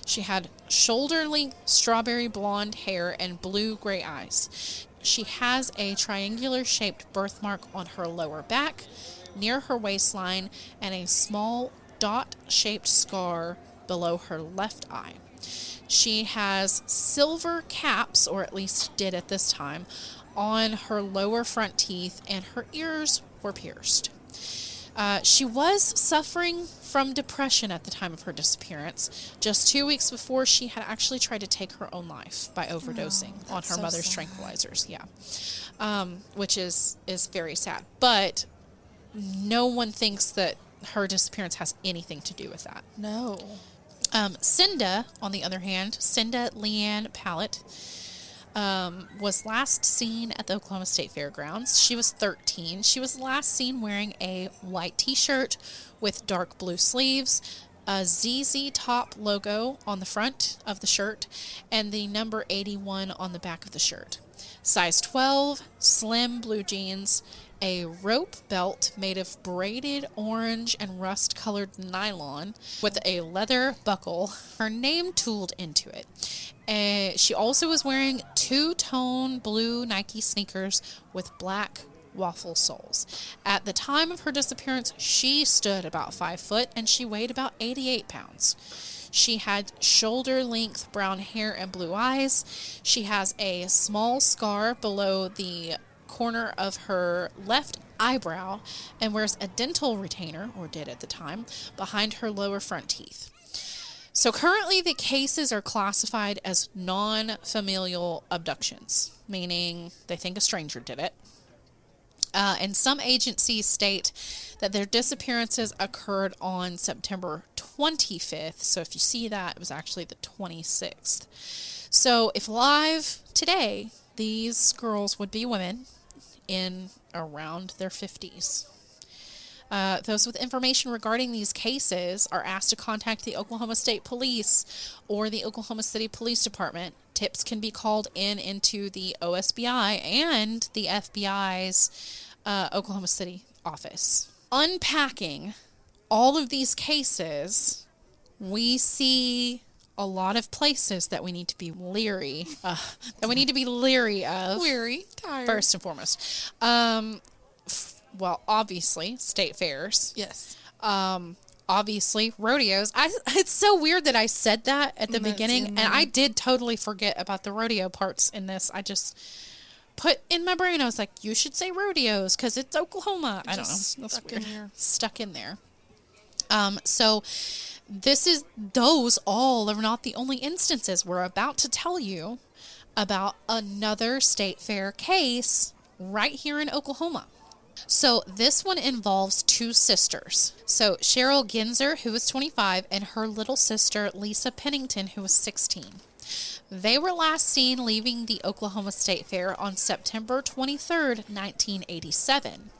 Speaker 2: She had shoulder-length strawberry blonde hair and blue-gray eyes. She has a triangular-shaped birthmark on her lower back, near her waistline, and a small dot-shaped scar below her left eye. She has silver caps, or at least did at this time, on her lower front teeth, and her ears were pierced. She was suffering from depression at the time of her disappearance. Just 2 weeks before, she had actually tried to take her own life by overdosing on her mother's tranquilizers. Yeah, which is very sad. But no one thinks that her disappearance has anything to do with that.
Speaker 3: No.
Speaker 2: Cinda, on the other hand, Cinda Leanne Pallett, was last seen at the Oklahoma State Fairgrounds. She was 13. She was last seen wearing a white t-shirt with dark blue sleeves, a ZZ Top logo on the front of the shirt, and the number 81 on the back of the shirt. Size 12, slim blue jeans, a rope belt made of braided orange and rust-colored nylon with a leather buckle, her name tooled into it. She also was wearing two-tone blue Nike sneakers with black waffle soles. At the time of her disappearance, she stood about 5 foot and she weighed about 88 pounds. She had shoulder-length brown hair and blue eyes. She has a small scar below the corner of her left eyebrow and wears a dental retainer, or did at the time, behind her lower front teeth. So currently the cases are classified as non-familial abductions, meaning they think a stranger did it. And some agencies state that their disappearances occurred on September 25th. So if you see that, it was actually the 26th. So if alive today, these girls would be women in around their 50s. Those with information regarding these cases are asked to contact the Oklahoma State Police or the Oklahoma City Police Department. Tips can be called into the OSBI and the FBI's Oklahoma City office. Unpacking all of these cases, we see a lot of places that we need to be leery of.
Speaker 3: Tired.
Speaker 2: First and foremost. Well, obviously, state fairs.
Speaker 3: Yes.
Speaker 2: Obviously, rodeos. It's so weird that I said that at the beginning, and I did totally forget about the rodeo parts in this. I just put in my brain, I was like, you should say rodeos because it's Oklahoma. I don't know. That's weird. Stuck in there. So those all are not the only instances. We're about to tell you about another state fair case right here in Oklahoma. So this one involves two sisters. So Cheryl Genzer, who was 25, and her little sister, Lisa Pennington, who was 16. They were last seen leaving the Oklahoma State Fair on September 23rd, 1987.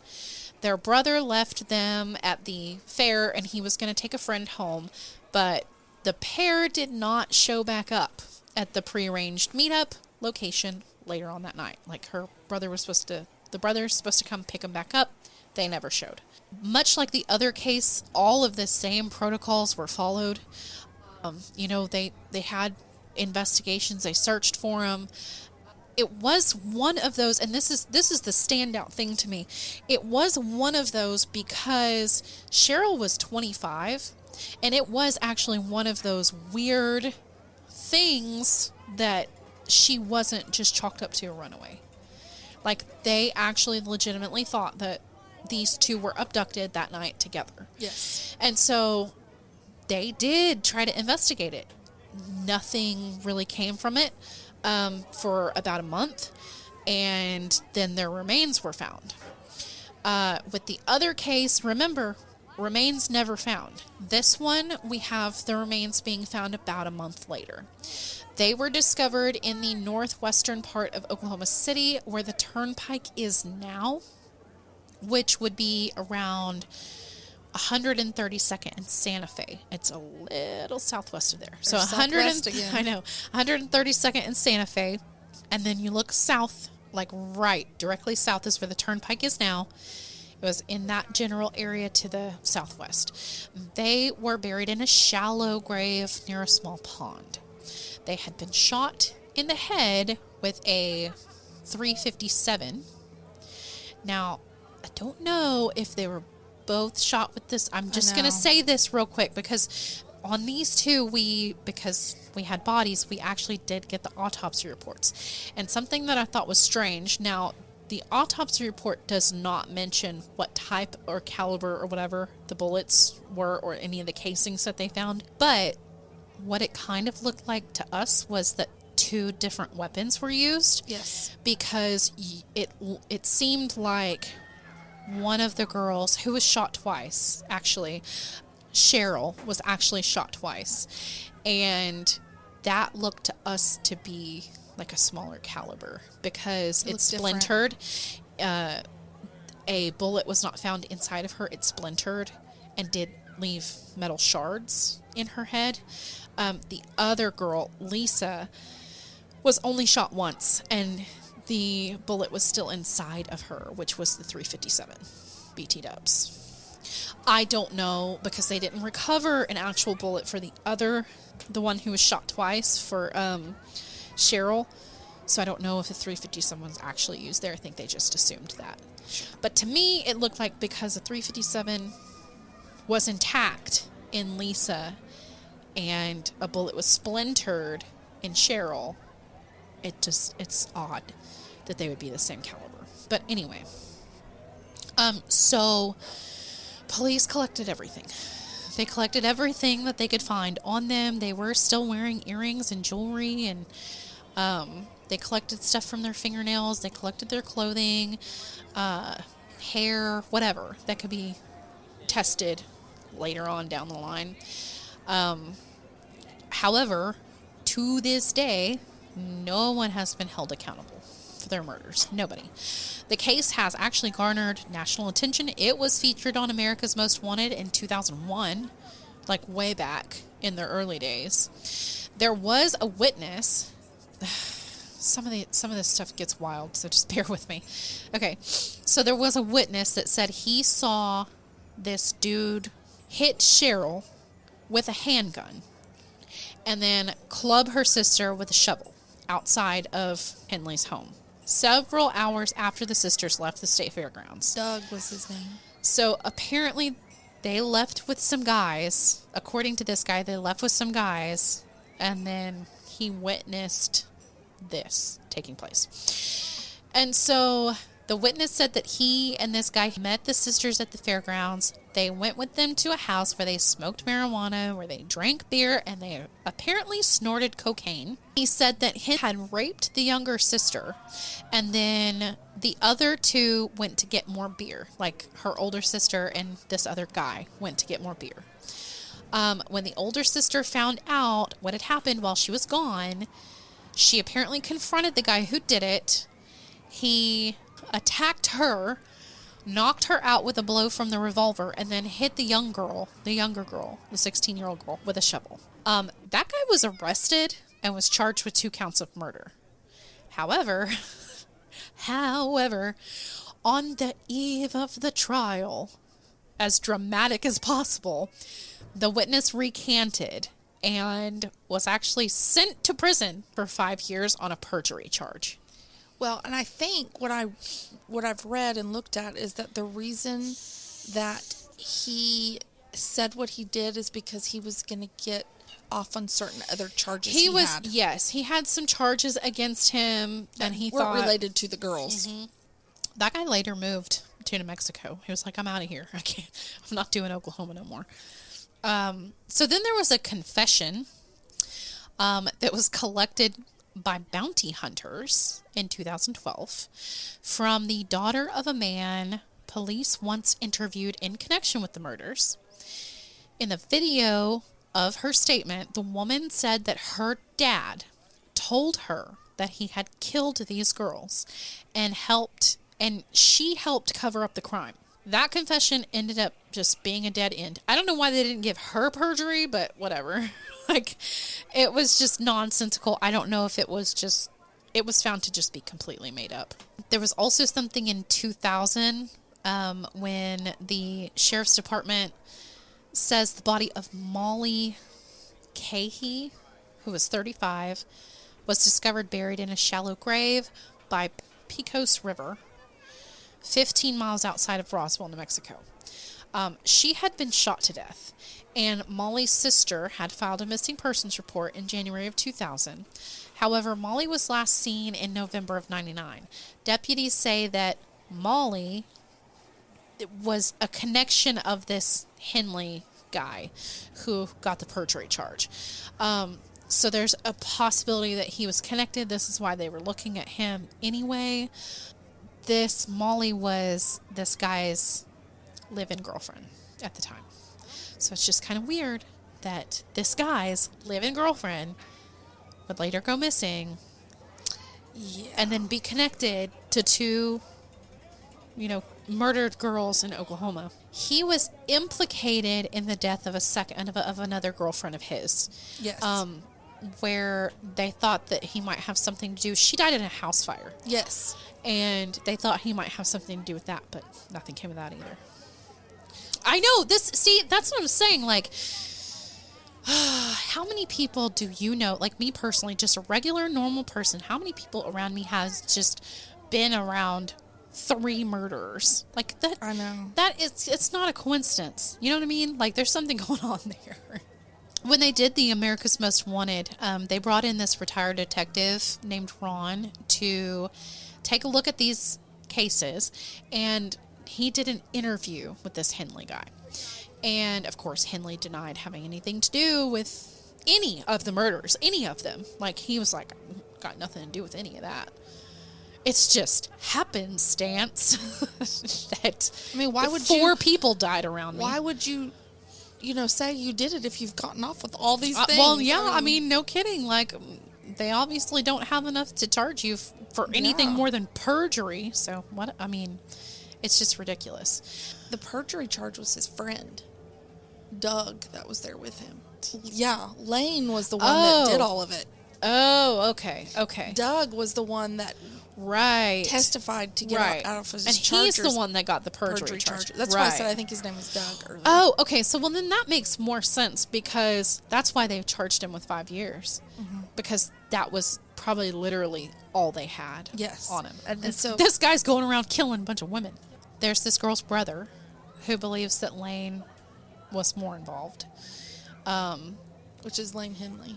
Speaker 2: Their brother left them at the fair, and he was going to take a friend home, but the pair did not show back up at the prearranged meetup location later on that night. Like the brother's supposed to come pick them back up. They never showed. Much like the other case, all of the same protocols were followed. They had investigations. They searched for them. It was one of those, and this is the standout thing to me. It was one of those because Cheryl was 25, and it was actually one of those weird things that she wasn't just chalked up to a runaway. Like, they actually legitimately thought that these two were abducted that night together.
Speaker 3: Yes.
Speaker 2: And so they did try to investigate it. Nothing really came from it for about a month, and then their remains were found. With the other case, remember, remains never found. This one, we have the remains being found about a month later. They were discovered in the northwestern part of Oklahoma City, where the turnpike is now. which would be around 132nd and Santa Fe. It's a little southwest of there. So 132nd and Santa Fe. And then you look south, like right directly south is where the turnpike is now. It was in that general area to the southwest. They were buried in a shallow grave near a small pond. They had been shot in the head with a .357. Now, I don't know if they were both shot with this. I'm just going to say this real quick because on these two, because we had bodies, we actually did get the autopsy reports. And something that I thought was strange. Now, the autopsy report does not mention what type or caliber or whatever the bullets were or any of the casings that they found. But what it kind of looked like to us was that 2 different weapons were used.
Speaker 3: Yes.
Speaker 2: Because it seemed like one of the girls who was shot twice, actually, Cheryl was actually shot twice. And that looked to us to be like a smaller caliber because it splintered. A bullet was not found inside of her. It splintered and did leave metal shards in her head. The other girl, Lisa, was only shot once, and the bullet was still inside of her, which was the .357 BT dubs. I don't know because they didn't recover an actual bullet for the one who was shot twice for Cheryl. So I don't know if the .357 was actually used there. I think they just assumed that. But to me, it looked like because the .357 was intact in Lisa and a bullet was splintered in Cheryl, it's odd that they would be the same caliber. But anyway, so police collected everything. They collected everything that they could find on them. They were still wearing earrings and jewelry, and they collected stuff from their fingernails. They collected their clothing, hair, whatever that could be tested later on down the line. However, to this day, no one has been held accountable for their murders. Nobody. The case has actually garnered national attention. It was featured on America's Most Wanted in 2001, like way back in their early days. There was a witness. Some of this stuff gets wild, so just bear with me. Okay, so there was a witness that said he saw this dude hit Cheryl with a handgun and then club her sister with a shovel outside of Henley's home several hours after the sisters left the state fairgrounds.
Speaker 3: Doug was his name.
Speaker 2: So apparently they left with some guys. According to this guy, they left with some guys, and then he witnessed this taking place. And so the witness said that he and this guy met the sisters at the fairgrounds. They went with them to a house where they smoked marijuana, where they drank beer, and they apparently snorted cocaine. He said that he had raped the younger sister, and then the other two went to get more beer. Like her older sister and this other guy went to get more beer. When the older sister found out what had happened while she was gone, she apparently confronted the guy who did it. He attacked her, knocked her out with a blow from the revolver, and then hit the younger girl, the 16-year-old girl, with a shovel. That guy was arrested and was charged with 2 counts of murder. However, on the eve of the trial, as dramatic as possible, the witness recanted and was actually sent to prison for 5 years on a perjury charge.
Speaker 3: Well, and I think what I've read and looked at is that the reason that he said what he did is because he was going to get off on certain other charges he had.
Speaker 2: Yes, he had some charges against him, and he
Speaker 3: weren't
Speaker 2: thought
Speaker 3: related to the girls.
Speaker 2: Mm-hmm. That guy later moved to New Mexico. He was like, I'm out of here. I'm not doing Oklahoma no more. So then there was a confession that was collected by bounty hunters in 2012 from the daughter of a man police once interviewed in connection with the murders. In the video of her statement, the woman said that her dad told her that he had killed these girls and helped and she helped cover up the crime. That confession ended up just being a dead end. I don't know why they didn't give her perjury, but whatever. Like, it was just nonsensical. I don't know if it was found to just be completely made up. There was also something in 2000 when the sheriff's department says the body of Molly Cahey, who was 35, was discovered buried in a shallow grave by Pecos River, 15 miles outside of Roswell, New Mexico. She had been shot to death, and Molly's sister had filed a missing persons report in January of 2000. However, Molly was last seen in November of 99. Deputies say that Molly was a connection of this Henley guy who got the perjury charge. So there's a possibility that he was connected. This is why they were looking at him anyway. This Molly was this guy's live-in girlfriend at the time. So it's just kind of weird that this guy's live-in girlfriend would later go missing, and then be connected to two, murdered girls in Oklahoma. He was implicated in the death of another girlfriend of his.
Speaker 3: Yes.
Speaker 2: Where they thought that he might have something to do. She died in a house fire.
Speaker 3: Yes.
Speaker 2: And they thought he might have something to do with that, but nothing came of that either. I know that's what I'm saying. Like, how many people do you know, like me personally, just a regular, normal person, how many people around me has just been around 3 murderers? Like that.
Speaker 3: I know.
Speaker 2: It's not a coincidence. You know what I mean? Like, there's something going on there. When they did the America's Most Wanted, they brought in this retired detective named Ron to take a look at these cases, and he did an interview with this Henley guy. And, of course, Henley denied having anything to do with any of the murders, any of them. Like, he was like, got nothing to do with any of that. It's just happenstance that
Speaker 3: why would
Speaker 2: 4 people died around me.
Speaker 3: Why would you say you did it if you've gotten off with all these things?
Speaker 2: Well, yeah, no kidding. Like, they obviously don't have enough to charge you for anything more than perjury. So, it's just ridiculous.
Speaker 3: The perjury charge was his friend, Doug, that was there with him. Yeah, Lane was the one that did all of it.
Speaker 2: Oh, okay.
Speaker 3: Doug was the one that testified to get out of his charges.
Speaker 2: And he's the one that got the perjury charge.
Speaker 3: That's why I said I think his name was Doug earlier.
Speaker 2: Oh, okay. So, then that makes more sense, because that's why they charged him with 5 years. Mm-hmm. Because that was probably literally all they had on him. And so this guy's going around killing a bunch of women. There's this girl's brother who believes that Lane was more involved.
Speaker 3: Which is Lane Henley.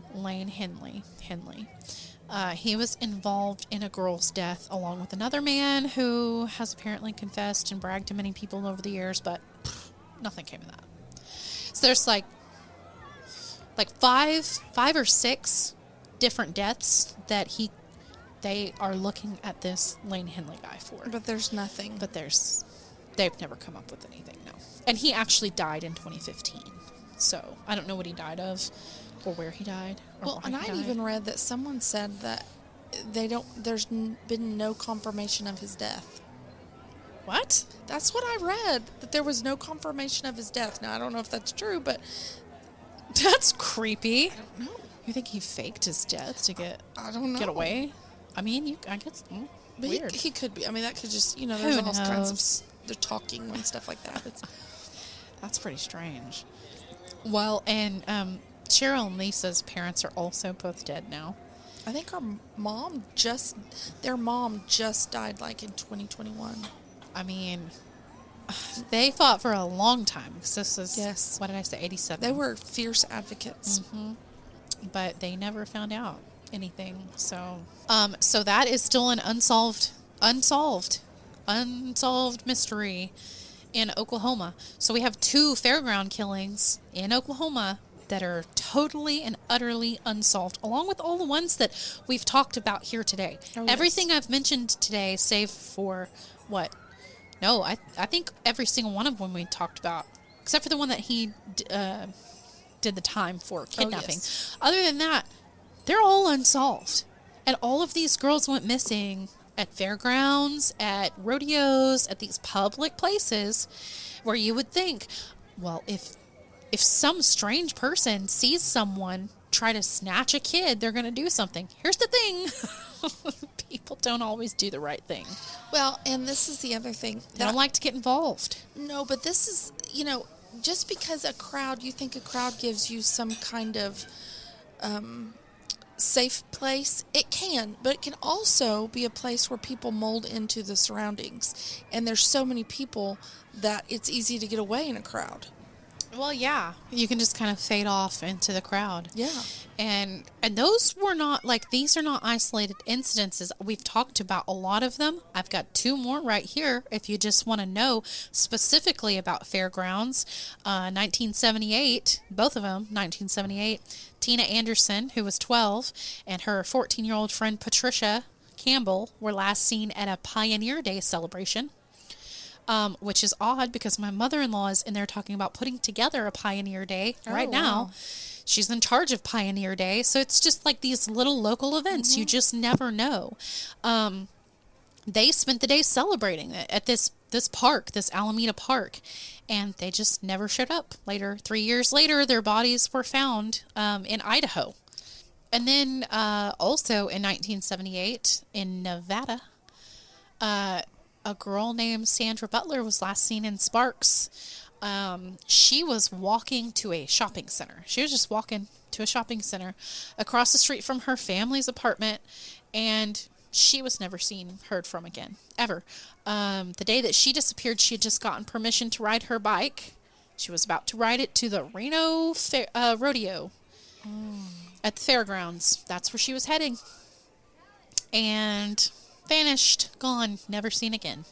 Speaker 2: Henley. He was involved in a girl's death along with another man who has apparently confessed and bragged to many people over the years, but nothing came of that. So there's like 5 or 6 different deaths that they are looking at this Lane Henley guy for.
Speaker 3: But there's nothing.
Speaker 2: They've never come up with anything, no. And he actually died in 2015. So I don't know what he died of or where he died.
Speaker 3: Well, and I even read that someone said that there's been no confirmation of his death.
Speaker 2: What?
Speaker 3: That's what I read, that there was no confirmation of his death. Now, I don't know if that's true, but
Speaker 2: that's creepy.
Speaker 3: I don't know.
Speaker 2: You think he faked his death to get away? I guess weird.
Speaker 3: He could be. That could just, there's all kinds of they're talking and stuff like that.
Speaker 2: That's pretty strange. Well, and Cheryl and Lisa's parents are also both dead now.
Speaker 3: I think their mom just died like in 2021.
Speaker 2: They fought for a long time, because this is, what did I say, 87?
Speaker 3: They were fierce advocates.
Speaker 2: Mm-hmm. But they never found out anything. So that is still an unsolved mystery in Oklahoma. So we have 2 fairground killings in Oklahoma that are totally and utterly unsolved, along with all the ones that we've talked about here today. Oh, yes. Everything I've mentioned today, save for what? No, I think every single one of them we talked about, except for the one that he did the time for kidnapping. Oh, yes. Other than that, they're all unsolved. And all of these girls went missing at fairgrounds, at rodeos, at these public places where you would think, well, if some strange person sees someone try to snatch a kid, they're going to do something. Here's the thing. People don't always do the right thing.
Speaker 3: Well, and this is the other thing.
Speaker 2: They don't like to get involved.
Speaker 3: No, but this is, just because you think a crowd gives you some kind of safe place, it can, but it can also be a place where people mold into the surroundings. And there's so many people that it's easy to get away in a crowd.
Speaker 2: Well, yeah. You can just kind of fade off into the crowd.
Speaker 3: Yeah.
Speaker 2: And those were not, these are not isolated incidences. We've talked about a lot of them. I've got 2 more right here if you just want to know specifically about fairgrounds. 1978, both of them, 1978, Tina Anderson, who was 12, and her 14-year-old friend Patricia Campbell were last seen at a Pioneer Day celebration. Which is odd because my mother-in-law is in there talking about putting together a Pioneer Day right now.
Speaker 3: Wow.
Speaker 2: She's in charge of Pioneer Day. So it's just like these little local events. Mm-hmm. You just never know. They spent the day celebrating it at this park, this Alameda Park, and they just never showed up. 3 years later, their bodies were found in Idaho. And then also in 1978 in Nevada, a girl named Sandra Butler was last seen in Sparks. She was walking to a shopping center. She was just walking to a shopping center across the street from her family's apartment, and she was never heard from again, ever. The day that she disappeared, she had just gotten permission to ride her bike. She was about to ride it to the Reno Rodeo at the fairgrounds. That's where she was heading. And vanished, gone, never seen again.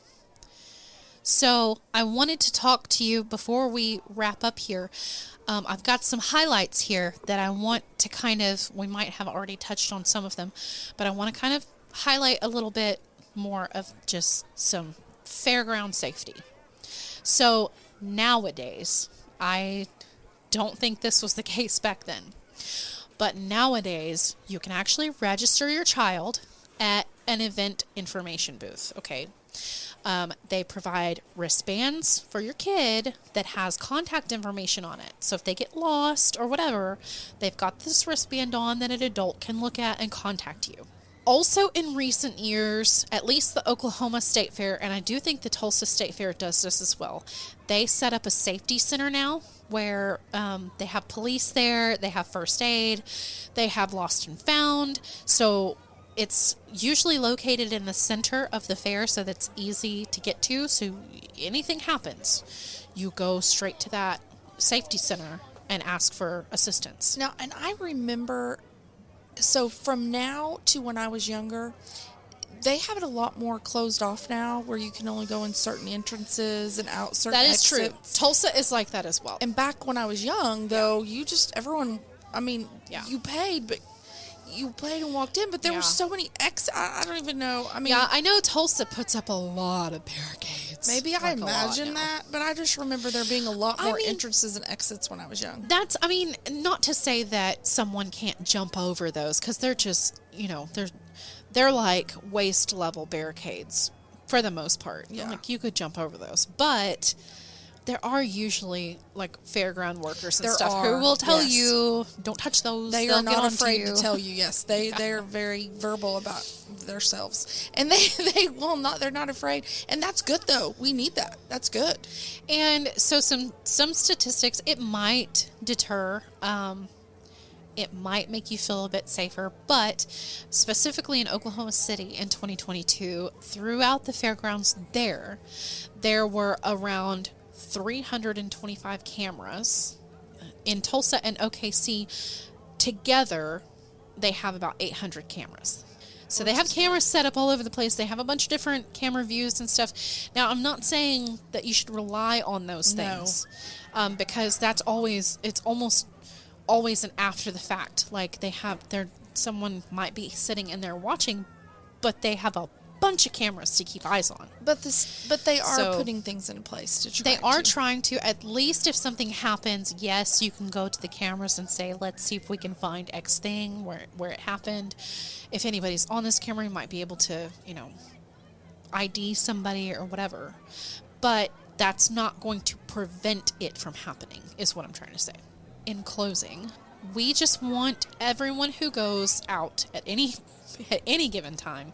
Speaker 2: So I wanted to talk to you before we wrap up here. I've got some highlights here that I want to we might have already touched on some of them, but I want to kind of highlight a little bit more of just some fairground safety. So nowadays, I don't think this was the case back then, but nowadays you can actually register your child at an event information booth, okay? They provide wristbands for your kid that has contact information on it. So if they get lost or whatever, they've got this wristband on that an adult can look at and contact you. Also in recent years, at least the Oklahoma State Fair, and I do think the Tulsa State Fair does this as well, they set up a safety center now where they have police there, they have first aid, they have lost and found. So it's usually located in the center of the fair, so that's easy to get to. So anything happens, you go straight to that safety center and ask for assistance.
Speaker 3: Now, and I remember, so from now to when I was younger, they have it a lot more closed off now, where you can only go in certain entrances and out certain exits.
Speaker 2: That is true. Tulsa is like that as well.
Speaker 3: And back when I was young, though, you paid, but you played and walked in, but there were so many I don't even know.
Speaker 2: I know Tulsa puts up a lot of barricades.
Speaker 3: Maybe I imagine that, but I just remember there being a lot more entrances and exits when I was young.
Speaker 2: Not to say that someone can't jump over those, because they're just, they're like waist level barricades for the most part.
Speaker 3: Yeah.
Speaker 2: Like you could jump over those, but there are usually fairground workers and stuff who will tell you, don't touch those.
Speaker 3: They are not afraid to tell you. Yes, they're very verbal about themselves, and they're not afraid, and that's good though. We need that. That's good.
Speaker 2: And so some statistics, it might deter. It might make you feel a bit safer, but specifically in Oklahoma City in 2022, throughout the fairgrounds there were around 325 cameras. In Tulsa and OKC together, they have about 800 cameras. So they have cameras set up all over the place. They have a bunch of different camera views and stuff. Now, I'm not saying that you should rely on those things, because it's almost always an after the fact. Like someone might be sitting in there watching, but they have a bunch of cameras to keep eyes on.
Speaker 3: But they are putting things in place to try.
Speaker 2: They are trying to, at least if something happens, yes, you can go to the cameras and say, let's see if we can find X thing where it happened. If anybody's on this camera, you might be able to, ID somebody or whatever. But that's not going to prevent it from happening, is what I'm trying to say. In closing, we just want everyone who goes out at any given time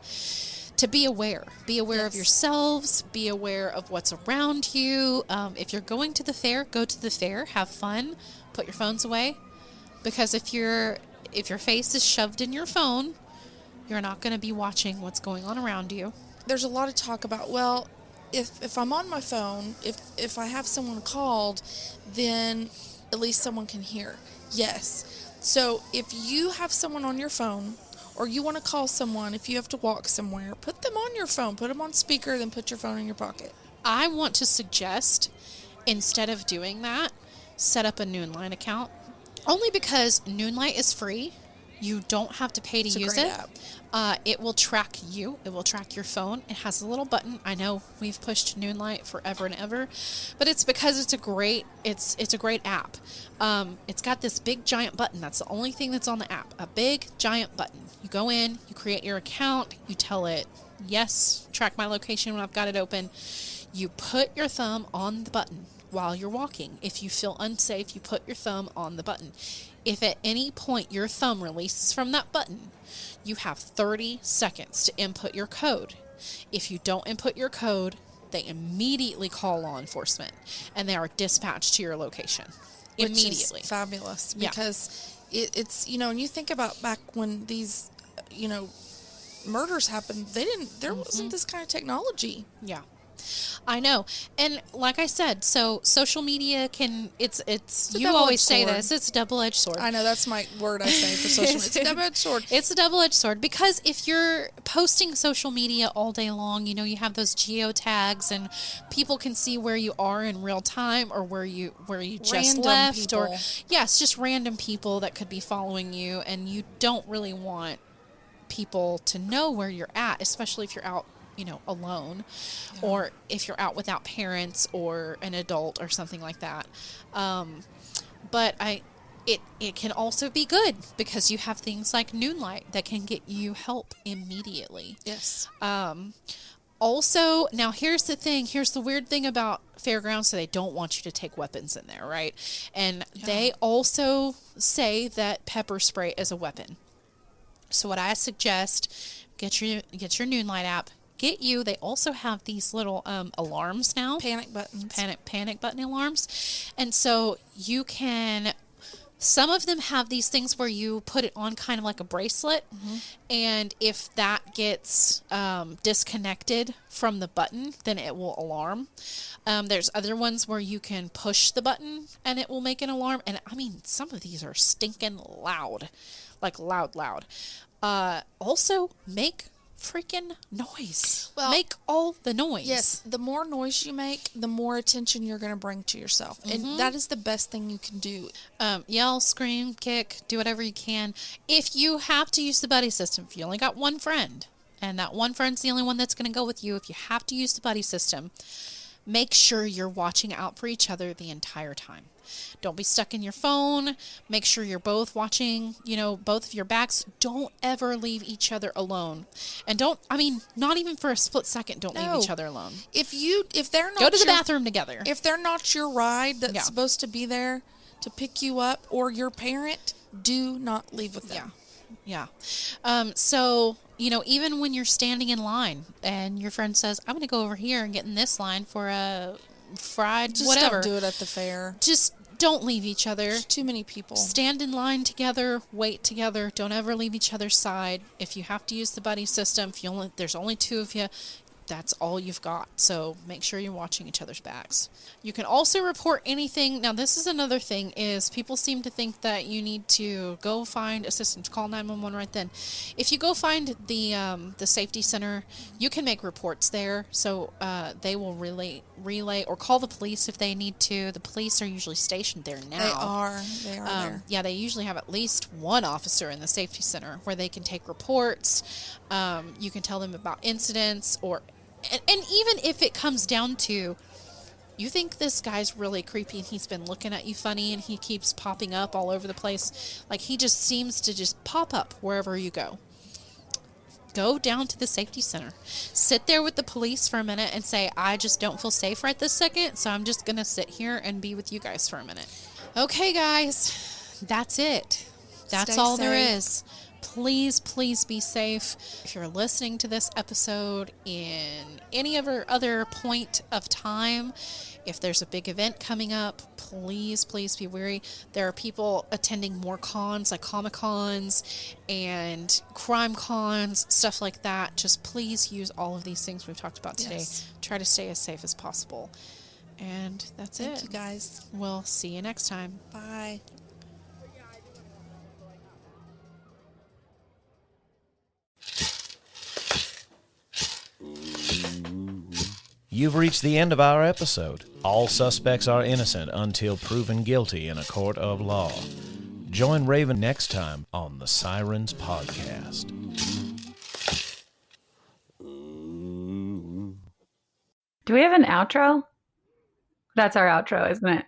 Speaker 2: to be aware. Be aware of yourselves. Be aware of what's around you. If you're going to the fair, go to the fair. Have fun. Put your phones away. Because if your face is shoved in your phone, you're not going to be watching what's going on around you.
Speaker 3: There's a lot of talk about, well, if I'm on my phone, if I have someone called, then at least someone can hear. Yes. So if you have someone on your phone, or you want to call someone, if you have to walk somewhere, put them on your phone. Put them on speaker, then put your phone in your pocket.
Speaker 2: I want to suggest, instead of doing that, set up a Noonlight account. Only because Noonlight is free. You don't have to pay to use it.
Speaker 3: App.
Speaker 2: It will track you. It will track your phone. It has a little button. I know we've pushed Noonlight forever and ever, but it's because it's a great app. It's got this big giant button. That's the only thing that's on the app. A big giant button. You go in, you create your account, you tell it, yes, track my location when I've got it open. You put your thumb on the button while you're walking. If you feel unsafe, you put your thumb on the button. If at any point your thumb releases from that button, you have 30 seconds to input your code. If you don't input your code, they immediately call law enforcement, and they are dispatched to your location immediately.
Speaker 3: Which is fabulous, because it's, and you think about back when these, murders happened, there wasn't this kind of technology.
Speaker 2: Yeah. I know. And like I said, so social media you always say this, it's a double-edged sword.
Speaker 3: I know, that's my word I say for social media. It's a double-edged sword.
Speaker 2: It's a double-edged sword, because if you're posting social media all day long, you have those geotags, and people can see where you are in real time, or where you just
Speaker 3: random
Speaker 2: left,
Speaker 3: people.
Speaker 2: or yes, just random people that could be following you, and you don't really want people to know where you're at, especially if you're out alone, or if you're out without parents or an adult or something like that. But it can also be good, because you have things like Noonlight that can get you help immediately.
Speaker 3: Yes.
Speaker 2: Also, now here's the weird thing about fairgrounds, so they don't want you to take weapons in there, right? And they also say that pepper spray is a weapon. So what I suggest, get your Noonlight app. They also have these little alarms now.
Speaker 3: Panic buttons.
Speaker 2: Panic button alarms. And so you can, some of them have these things where you put it on kind of like a bracelet. Mm-hmm. And if that gets disconnected from the button, then it will alarm. There's other ones where you can push the button and it will make an alarm. And I mean, some of these are stinking loud, like loud. Also, make freaking noise. Well, make all the noise.
Speaker 3: Yes, the more noise you make, the more attention you're going to bring to yourself. Mm-hmm. And that is the best thing you can do.
Speaker 2: Yell, scream, kick, do whatever you can. If you have to use the buddy system, if you only got one friend, and that one friend's the only one that's going to go with you, if you have to use the buddy system, make sure you're watching out for each other the entire time. Don't be stuck in your phone. Make sure you're both watching, both of your backs. Don't ever leave each other alone. And not even for a split second, don't leave each other alone.
Speaker 3: If they're not,
Speaker 2: go to the bathroom together.
Speaker 3: If they're not your ride that's supposed to be there to pick you up, or your parent, do not leave with them.
Speaker 2: Yeah. So, even when you're standing in line and your friend says, I'm going to go over here and get in this line for a fried whatever.
Speaker 3: Just don't do it at the fair.
Speaker 2: Just don't leave each other.
Speaker 3: There's too many people.
Speaker 2: Stand in line together. Wait together. Don't ever leave each other's side. If you have to use the buddy system, there's only two of you, that's all you've got. So make sure you're watching each other's backs. You can also report anything. Now, this is another thing, is people seem to think that you need to go find assistance, call 911 right then. If you go find the safety center, you can make reports there. So they will relay or call the police if they need to. The police are usually stationed there now.
Speaker 3: They are there.
Speaker 2: Yeah, they usually have at least one officer in the safety center where they can take reports. You can tell them about incidents, and even if it comes down to, you think this guy's really creepy and he's been looking at you funny and he keeps popping up all over the place, like he just seems to just pop up wherever you go. Go down to the safety center. Sit there with the police for a minute and say, I just don't feel safe right this second, so I'm just going to sit here and be with you guys for a minute. Okay, guys, that's it. That's all there is. Please, please be safe. If you're listening to this episode in any other point of time, if there's a big event coming up, please, please be wary. There are people attending more cons, like Comic-Cons and crime cons, stuff like that. Just please use all of these things we've talked about today.
Speaker 3: Yes.
Speaker 2: Try to stay as safe as possible. And that's it.
Speaker 3: Thank you, guys.
Speaker 2: We'll see you next time.
Speaker 3: Bye.
Speaker 1: You've reached the end of our episode. All suspects are innocent until proven guilty in a court of law. Join Raven next time on the Sirens Podcast.
Speaker 4: Do we have an outro? That's our outro, isn't it?